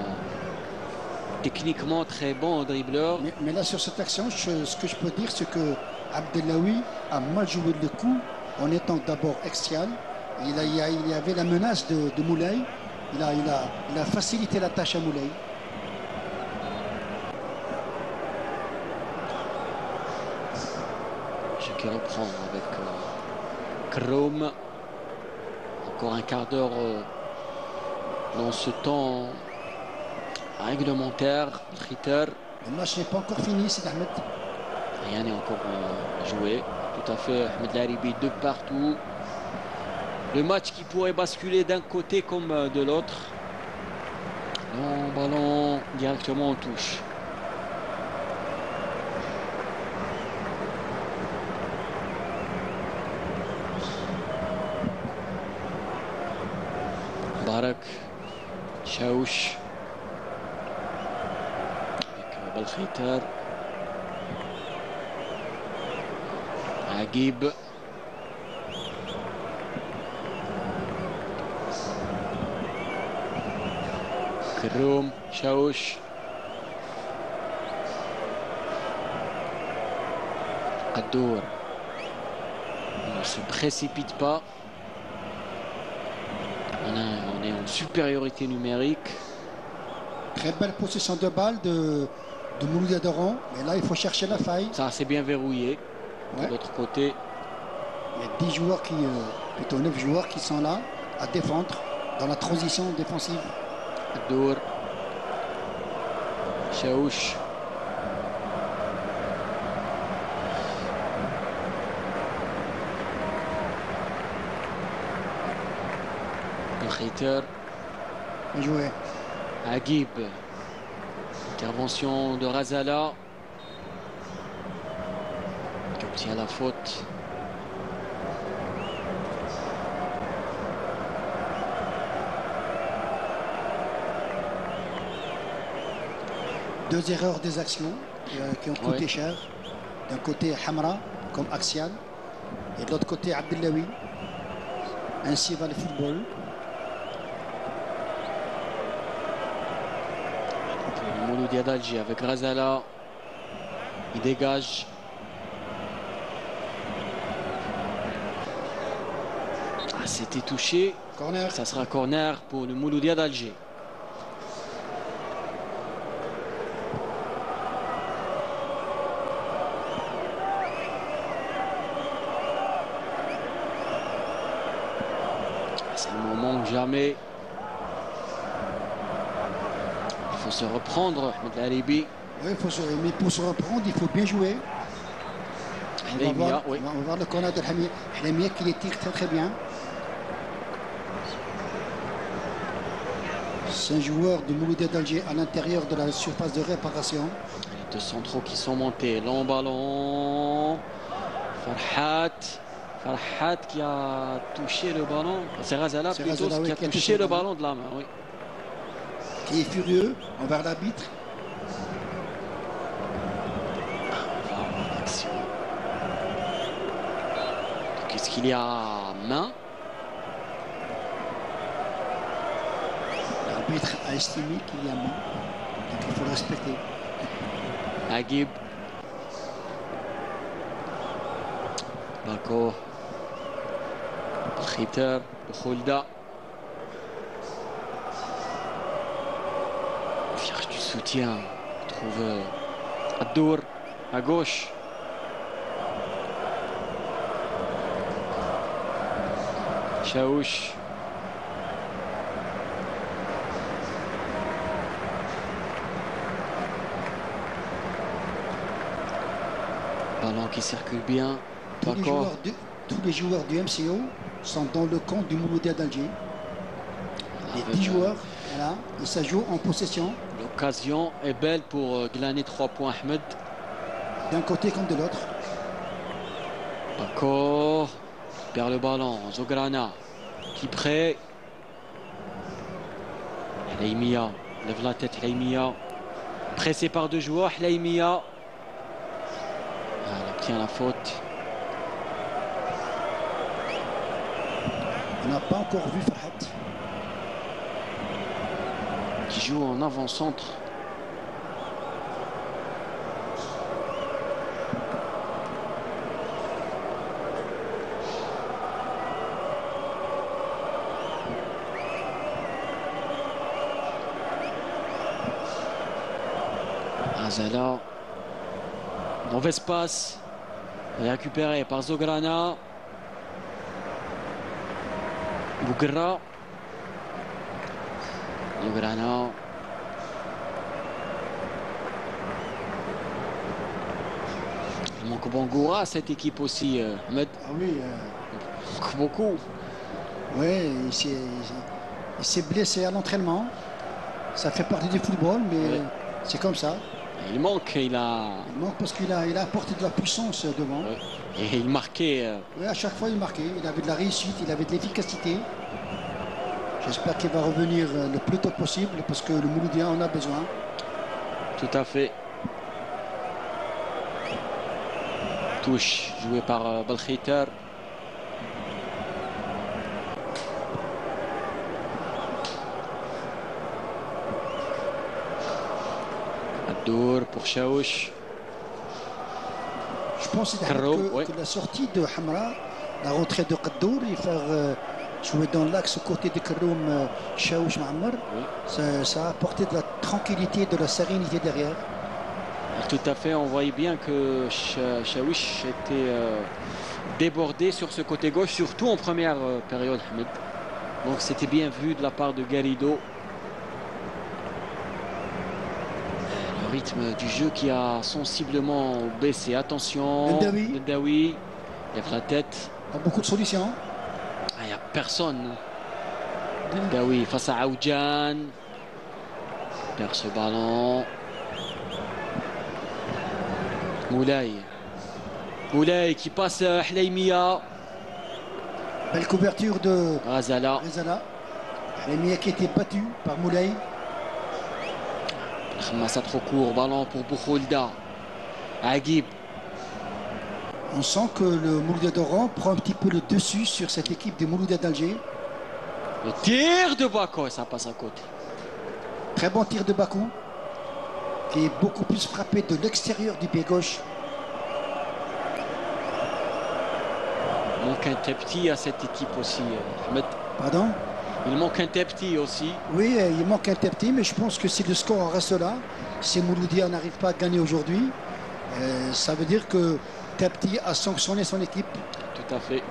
techniquement très bon dribbleur. Mais là, sur cette action, ce que je peux dire, c'est que Abdellaoui a mal joué le coup en étant d'abord axial. Il y avait la menace de Moulay. Il a facilité la tâche à Moulay. Qui reprend avec Kroom. Encore un quart d'heure dans ce temps réglementaire. Ritter. Le match n'est pas encore fini, c'est Ahmed. Rien n'est encore joué. Tout à fait. Ahmed Laribi de partout. Le match qui pourrait basculer d'un côté comme de l'autre. Long ballon directement en touche. Barak, Chaouch, avec Belkhaitar, Agib, Kروم, Chaouch, Qadour. On ne se précipite pas. On est en supériorité numérique. Très belle possession de balle de Mouloudi Adoran. Mais là, il faut chercher la faille. Ça, c'est bien verrouillé. Ouais. De l'autre côté, Il y a 10 joueurs plutôt 9 joueurs qui sont là à défendre dans la transition défensive. Qadour, Chaouch. Belkhaitar, Bien joué. Agib. Intervention de Razala qui obtient la faute. Deux erreurs des actions qui ont coûté cher. D'un côté Hamra comme axial et de l'autre côté Abdellaoui. Ainsi va le football. Mouloudi d'Alger avec Razala. Il dégage. Ah, c'était touché. Corner. Ça sera corner pour le Mouloudia d'Alger. C'est le moment où jamais. Il faut se reprendre, Ahmed Lalibi. Oui, mais pour se reprendre, il faut bien jouer. On va voir le corner de Hlamia qui les tire très très bien. C'est un joueur de Mouloudi d'Alger à l'intérieur de la surface de réparation. Les deux centraux qui sont montés. Long ballon. Farhat qui a touché le ballon. C'est Razala plutôt qui a touché le ballon de la main. Oui. Qui est furieux envers l'arbitre. Qu'est-ce qu'il y a à main? L'arbitre a estimé qu'il y a main. Donc il faut le respecter. Agib. Bako. Belkhaitar. Khoulda. On cherche du soutien. On trouve Qadour à gauche. Chaouch. Ballon qui circule bien. Tous les joueurs du MCO sont dans le camp du Mouloudi d'Alger. Les 10 joueurs, voilà, et ça joue en possession. L'occasion est belle pour glaner 3 points, Ahmed. D'un côté comme de l'autre. Encore. Perd le ballon. Zograna qui prêt. Hleimia lève la tête. Hleimia pressé par deux joueurs. Hleimia. Elle obtient la faute. On n'a pas encore vu Farhat. Qui joue en avant-centre. Razala. Mauvaise passe. Récupéré par Zograna. Bougra. Zograna. Il manque Bangoura à cette équipe aussi, Ahmed. Ah oui. Beaucoup. Ouais, il s'est blessé à l'entraînement. Ça fait partie du football, mais c'est comme ça. Il manque, il manque parce qu'il a apporté de la puissance devant. Ouais. Et il marquait. Ouais, à chaque fois, il marquait. Il avait de la réussite, il avait de l'efficacité. J'espère qu'il va revenir le plus tôt possible parce que le Mouloudia en a besoin. Tout à fait. Touche jouée par Balkhiter. Addour pour Chaouch. Je pense que la sortie de Hamra, la rentrée de Qaddour, il faire jouer dans l'axe aux côtés de Karoum Chaouch Ma'ammar, ça a apporté de la tranquillité, de la sérénité derrière. Tout à fait, on voyait bien que Chaouch était débordé sur ce côté gauche, surtout en première période, Ahmed. Donc c'était bien vu de la part de Garrido. Le rythme du jeu qui a sensiblement baissé. Attention, le Dawi lève la tête. Pas beaucoup de solutions. Il n'y a personne. Dawi face à Aoudjan. Perd ce ballon. Moulay qui passe Hleimia. Belle couverture de Rezala. Hleimia qui était battu par Moulay. Khammassa trop court, ballon pour Bouhoulda. Aguib. On sent que le Mouloudia d'Oran prend un petit peu le dessus sur cette équipe des Mouloudia d'Alger. Le tir de Bakou, ça passe à côté. Très bon tir de Bakou, qui est beaucoup plus frappé de l'extérieur du pied gauche. Il manque un Tepti à cette équipe aussi, Ahmed. Pardon? Il manque un Tepti aussi. Oui, il manque un Tepti, mais je pense que si le score reste là, si Mouloudia n'arrive pas à gagner aujourd'hui, ça veut dire que Tepti a sanctionné son équipe. Tout à fait.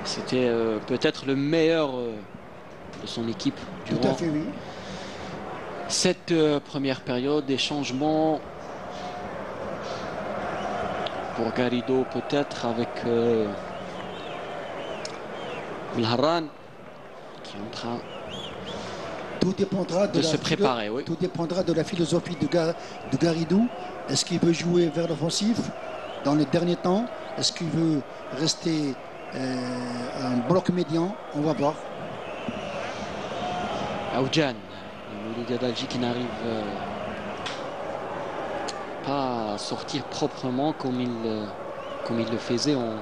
C'était peut-être le meilleur de son équipe durant Tout à fait, oui. Cette première période. Des changements pour Garrido peut-être avec Belharran qui est en train tout dépendra de se préparer. Oui. Tout dépendra de la philosophie de Garrido. Est-ce qu'il veut jouer vers l'offensif dans les derniers temps? Est-ce qu'il veut rester un bloc médian? On va voir. Aoudjan, le Mouloudia d'Alger qui n'arrive pas à sortir proprement comme il le faisait en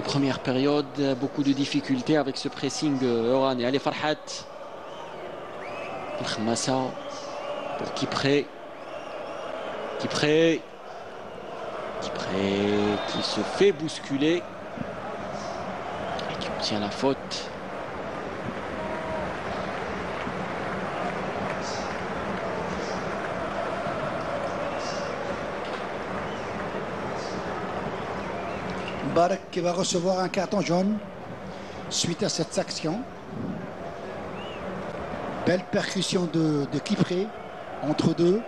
première période. Beaucoup de difficultés avec ce pressing oranais. Allez, Farhat. Khammassa pour Kipré. Kipré qui se fait bousculer et qui obtient la faute. Barak qui va recevoir un carton jaune suite à cette action. Belle percussion de Kipré entre deux,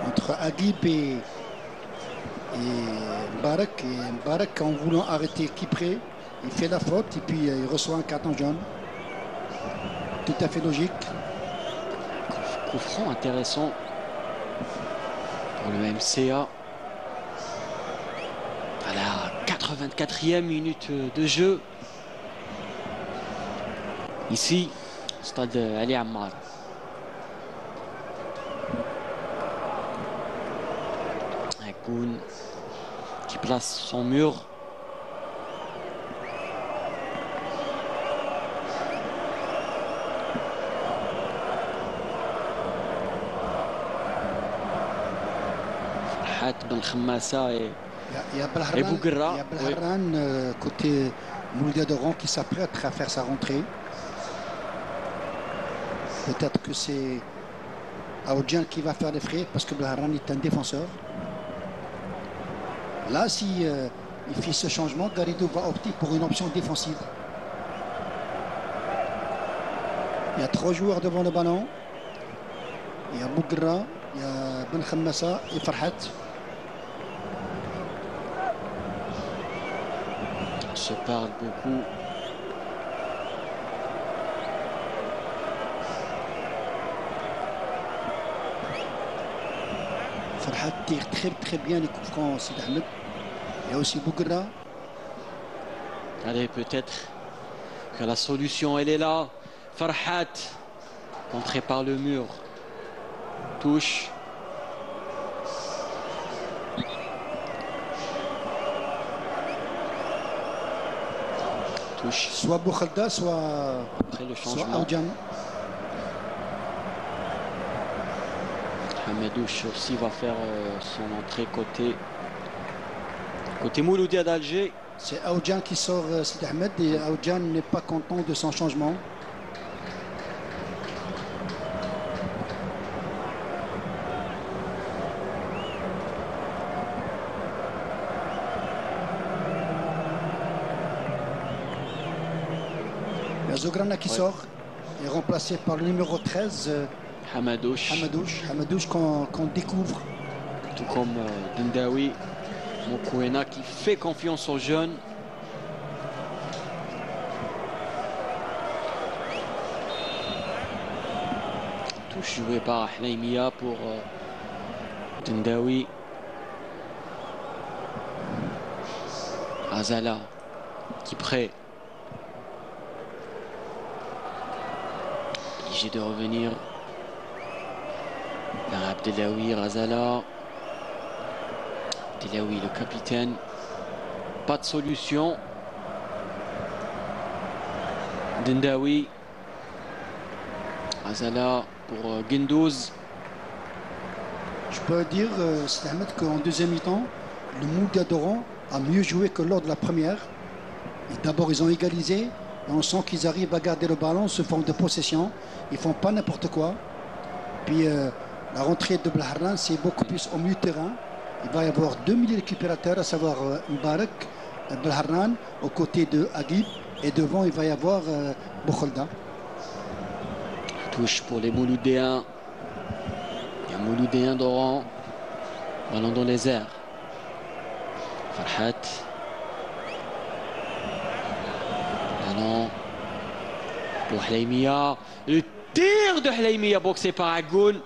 entre Aguib et Barak. Et Barak, en voulant arrêter Kipré, il fait la faute et puis il reçoit un carton jaune. Tout à fait logique. Coup franc intéressant pour le MCA. À la 84e minute de jeu. Ici, stade Ali Ammar. Akoun qui place son mur. Farhat Ben Khammassa et Il y a Belharran côté Mouloudia d'Oran qui s'apprête à faire sa rentrée. Peut-être que c'est Aoudjan qui va faire les frais parce que Belharran est un défenseur. Là, si il fait ce changement, Garrido va opter pour une option défensive. Il y a 3 joueurs devant le ballon. Il y a Bougra, il y a Ben Khammassa et Farhat. On se parle beaucoup. tire très bien les coups francs, Sid Ahmed. Il y a aussi Bougra. Allez, peut-être que la solution, elle est là. Farhat, contré par le mur. Touche. Touche. Soit Boukhalda, soit Après le changement. Aoudian. Hamedouche aussi va faire son entrée côté Mouloudia d'Alger. C'est Aoudian qui sort Sid Ahmed et Aoudian n'est pas content de son changement. Il y a Zograna qui sort, est remplacé par le numéro 13, Hamedouche. Hamedouche qu'on découvre. Tout comme Dendaoui. Mokoena qui fait confiance aux jeunes. Touche jouée par Hlaimia pour Dendaoui. Azala qui prêt. Obligé de revenir vers Abdelaoui, Azala. Abdelaoui, le capitaine. Pas de solution. Dendaoui. Azala pour Guindouz. Je peux dire, Sid Ahmed, qu'en deuxième mi-temps, le Mouloudia d'Oran a mieux joué que lors de la première. D'abord, ils ont égalisé. Et on sent qu'ils arrivent à garder le ballon sous forme de possession. Ils font pas n'importe quoi. Puis la rentrée de Belharran, c'est beaucoup plus au milieu de terrain. Il va y avoir 2 milieux récupérateurs, à savoir Mbarak, Belharran, aux côtés de Aguib. Et devant, il va y avoir Boukhalda. Touche pour les Mouloudéens. Il y a Mouloudéens d'Oran. Ballon dans les airs. Farhat. Ballon pour Hlaimia. Le tir de Hlaimia boxé par Agoun.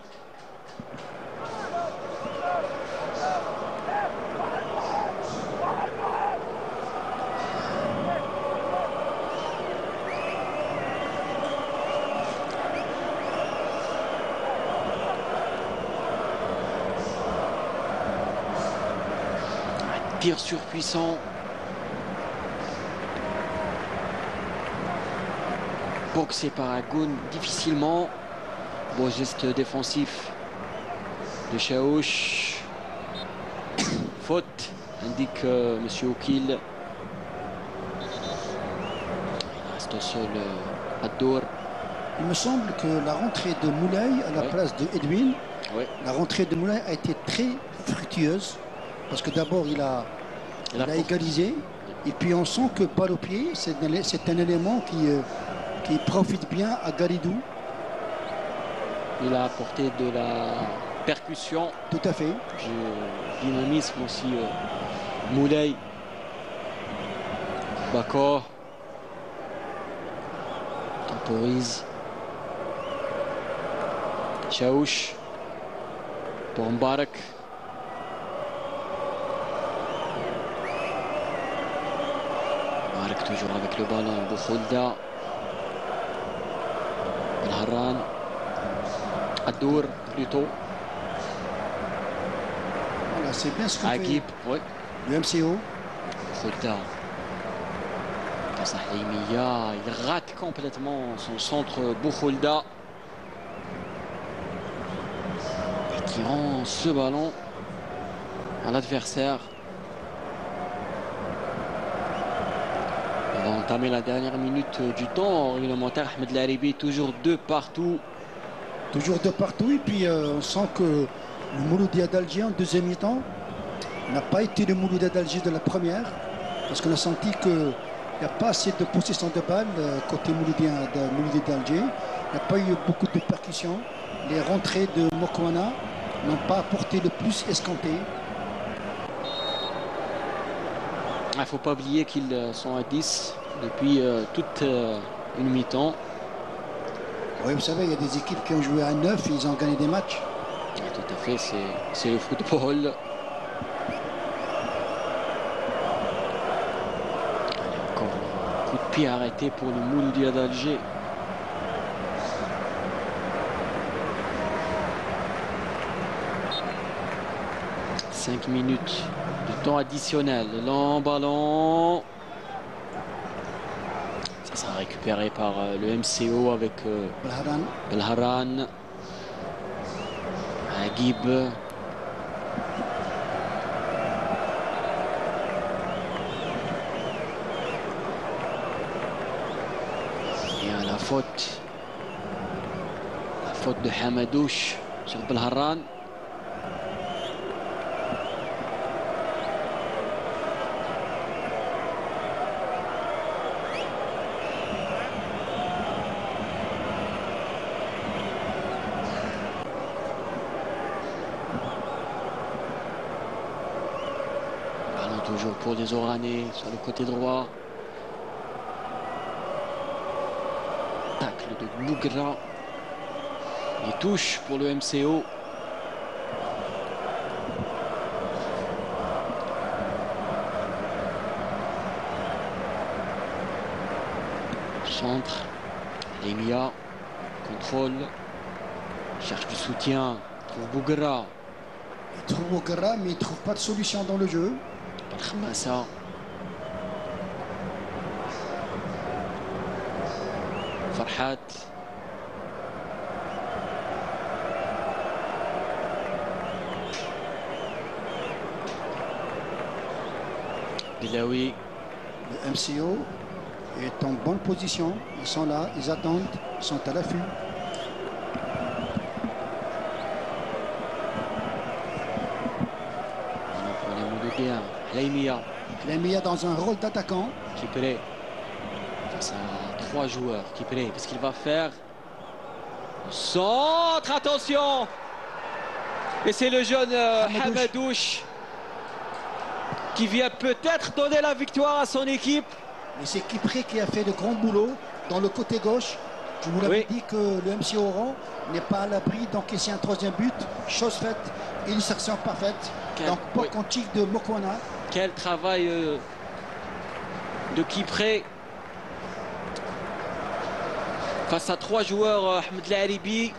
Tir surpuissant. Boxé par Agoun difficilement. Beau geste défensif de Chaouch. Faute, indique Monsieur Oukil. Il reste au sol Addour. Il me semble que la rentrée de Moulay à la place de Edwin, la rentrée de Moulay a été très fructueuse. Parce que d'abord, il a égalisé. Et puis on sent que balle au pied, c'est un élément qui profite bien à Garidou. Il a apporté de la percussion. Tout à fait. Du dynamisme aussi. Moulay. Bakor. Temporise. Chaouch. Pour Mbarak. Toujours avec le ballon, Boukhalda, Belharran, Addour plutôt. Voilà, c'est bien ce que Aguib, fait le MCO. Boukhalda. Face à Hlaimia, il rate complètement son centre Boukhalda. Et qui rend ce ballon à l'adversaire. On va entamer la dernière minute du temps réglementaire. Ahmed Laribi, toujours 2 partout. Toujours 2 partout. Et puis on sent que le Mouloudia d'Alger en deuxième mi-temps n'a pas été le Mouloudia d'Alger de la première. Parce qu'on a senti qu'il n'y a pas assez de possession de balles côté Mouloudia d'Alger. Il n'y a pas eu beaucoup de percussions. Les rentrées de Mokoena n'ont pas apporté le plus escompté. Il ne faut pas oublier qu'ils sont à 10 depuis toute une mi-temps. Oui, vous savez, il y a des équipes qui ont joué à 9 et ils ont gagné des matchs. Tout à fait, c'est le football. Allez, encore un coup de pied arrêté pour le Mouloudia d'Alger. « 5 minutes de temps additionnel. Le long ballon. Ça sera récupéré par le MCO avec Belharan. Agib. Et la faute. La faute de Hamadouche sur Belharan. Toujours pour les Oranais sur le côté droit. Tacle de Bougra. Les touches pour le MCO. Centre. Lemia. Contrôle. Cherche du soutien. Trouve Bougra. Il trouve Bougra, mais il ne trouve pas de solution dans le jeu. Khmassa. Farhat. Bilaoui. Le MCO est en bonne position. Ils sont là, ils attendent, ils sont à l'affût. Pour les Mouloudiens. Lemia dans un rôle d'attaquant. Kipre face à 3 joueurs. Kipre, qu'est-ce qu'il va faire? Centre, attention! Et c'est le jeune Hamadouche qui vient peut-être donner la victoire à son équipe. Et c'est Kipre qui a fait de grands boulots dans le côté gauche. Je vous l'avais dit que le MC Oran n'est pas à l'abri d'encaisser un 3e but. Chose faite, illustration parfaite. Donc pas quantique de Mokwana. Quel travail de Kipre face à 3 joueurs. Ahmed Laribi.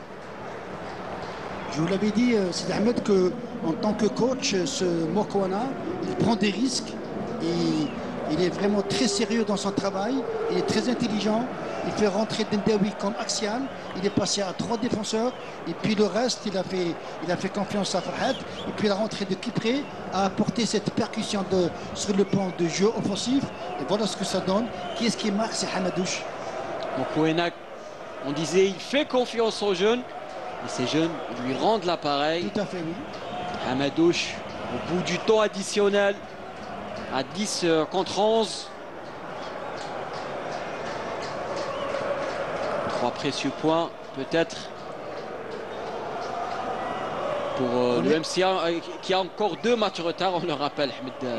Je vous l'avais dit, c'est Ahmed, que en tant que coach, ce Mokwana, il prend des risques et il est vraiment très sérieux dans son travail. Il est très intelligent. Il fait rentrer Dendaoui comme axial. Il est passé à 3 défenseurs. Et puis le reste, il a fait confiance à Farhat. Et puis la rentrée de Kipre a apporté cette percussion sur le plan de jeu offensif. Et voilà ce que ça donne. Qui est-ce qui marque? C'est Hamadouche. Donc Ouenak, on disait, il fait confiance aux jeunes. Et ces jeunes lui rendent l'appareil. Tout à fait, oui. Hamadouche, au bout du temps additionnel, à 10 contre 11. 3 précieux points, peut-être, pour le MCA, qui a encore 2 matchs de retard, on le rappelle.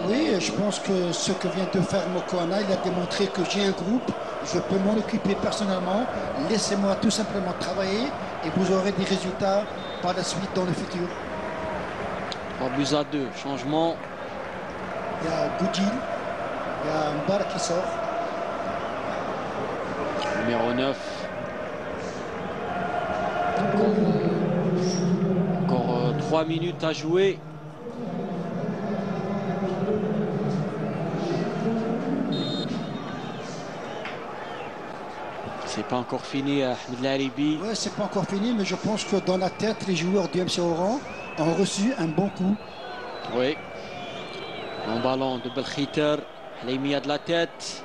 Oui, je pense que ce que vient de faire Mokwana, il a démontré que j'ai un groupe, je peux m'en occuper personnellement. Laissez-moi tout simplement travailler et vous aurez des résultats par la suite dans le futur. 3 buts à 2, changement. Il y a Goudjil, il y a Mbar qui sort. Numéro 9. Encore 3 minutes à jouer. C'est pas encore fini, Ahmed Laribi. Oui, c'est pas encore fini, mais je pense que dans la tête, les joueurs du MC Oran ont reçu un bon coup. Oui. Un ballon de Belkhiter. Lemia de la tête.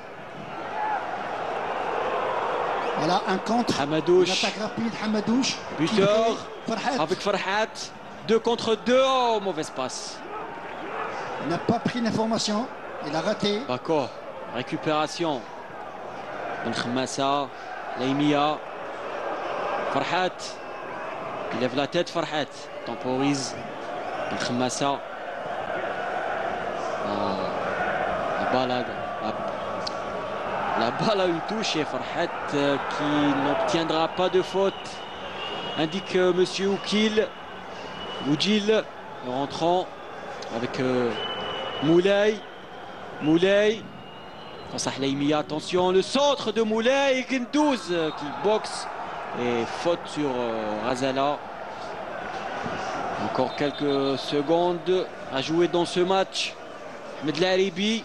Voilà, un contre. Hamadouche. Une attaque rapide, Hamadouche. Buteur. Avec Farhat. 2 contre 2. Oh, mauvaise passe. Il n'a pas pris l'information. Il a raté. Bako. Récupération. Ben Khmassa. Lemia. Farhat. Il lève la tête, Farhat. Temporise. Ben Khmassa. La balle a une touche et Farhat qui n'obtiendra pas de faute, indique monsieur Oukil. Goudjil, le rentrant avec Moulay. Moulay face à Hleimia, attention, le centre de Moulay, Guindouz qui boxe et faute sur Razala. Encore quelques secondes à jouer dans ce match. Ahmed Laribi.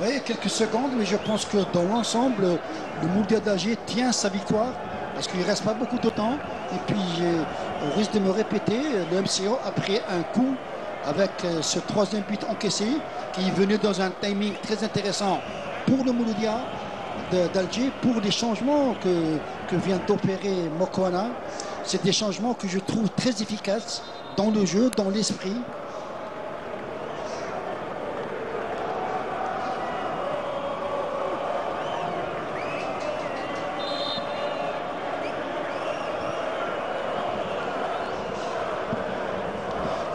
Oui, quelques secondes, mais je pense que dans l'ensemble, le Mouloudia d'Alger tient sa victoire parce qu'il ne reste pas beaucoup de temps. Et puis, au risque de me répéter, le MCO a pris un coup avec ce troisième but encaissé qui venait dans un timing très intéressant pour le Mouloudia d'Alger, pour les changements que vient d'opérer Mokwana. C'est des changements que je trouve très efficaces dans le jeu, dans l'esprit.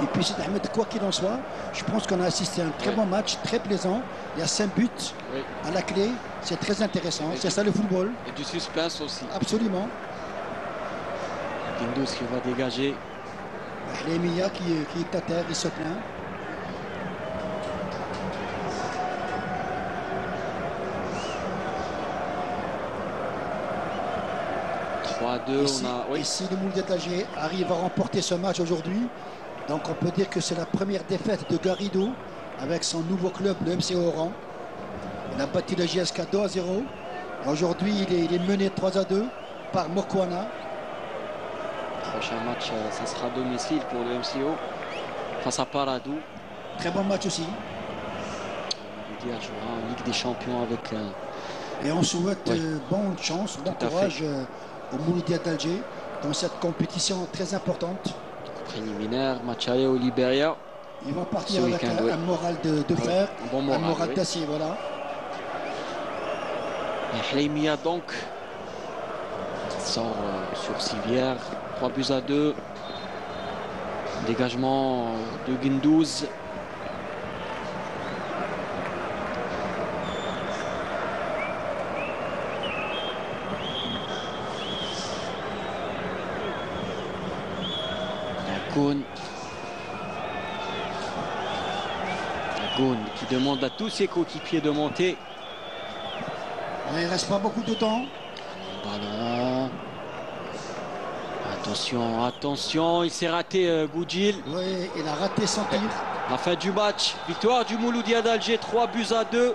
Et puis c'est Ahmed, quoi qu'il en soit, je pense qu'on a assisté à un très bon match, très plaisant. Il y a 5 buts à la clé, c'est très intéressant, c'est ça le football. Et du suspense aussi. Absolument. Guindouz qui va dégager. Hleimia qui est à terre, il se plaint. Et si le Mouloudia d'Alger arrive à remporter ce match aujourd'hui, donc on peut dire que c'est la première défaite de Garrido avec son nouveau club, le MCO Oran. Il a battu le JSK 2-0. Aujourd'hui, il est mené 3-2 par Mokwana. Prochain match, ça sera à domicile pour le MCO face à Paradou. Très bon match aussi. Il jouera en Ligue des Champions avec. Et on souhaite bonne chance, bon courage au Mouloudia d'Alger dans cette compétition très importante. Préliminaire, match aller au Libéria. Ils vont partir avec un moral de fer, un moral d'acier, voilà. Hleimia donc sort sur civière, 3-2. Dégagement de Guindouz. Goun qui demande à tous ses coéquipiers de monter. Il ne reste pas beaucoup de temps. Ballon. Attention, attention, il s'est raté Goudjil. Oui, il a raté son tir. La fin du match, victoire du Mouloudia d'Alger, 3-2. Une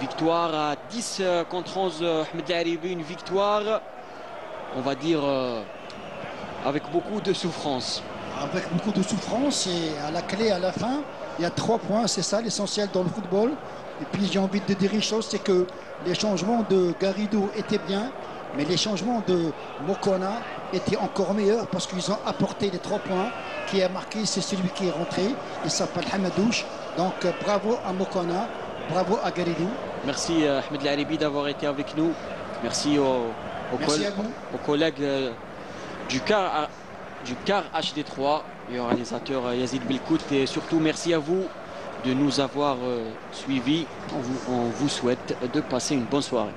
victoire à 10 contre 11, Ahmed Laribi, une victoire, on va dire, avec beaucoup de souffrance. Avec beaucoup de souffrance et à la clé, à la fin, il y a 3 points, c'est ça l'essentiel dans le football. Et puis j'ai envie de dire une chose, c'est que les changements de Garrido étaient bien, mais les changements de Mokwana étaient encore meilleurs parce qu'ils ont apporté les 3 points. Qui a marqué, c'est celui qui est rentré, il s'appelle Hamadouche. Donc bravo à Mokwana, bravo à Garrido. Merci Ahmed Laribi d'avoir été avec nous. Merci aux collègues du CAR HD3 et au réalisateur Yazid Bilkout, et surtout merci à vous de nous avoir suivis. On vous souhaite de passer une bonne soirée.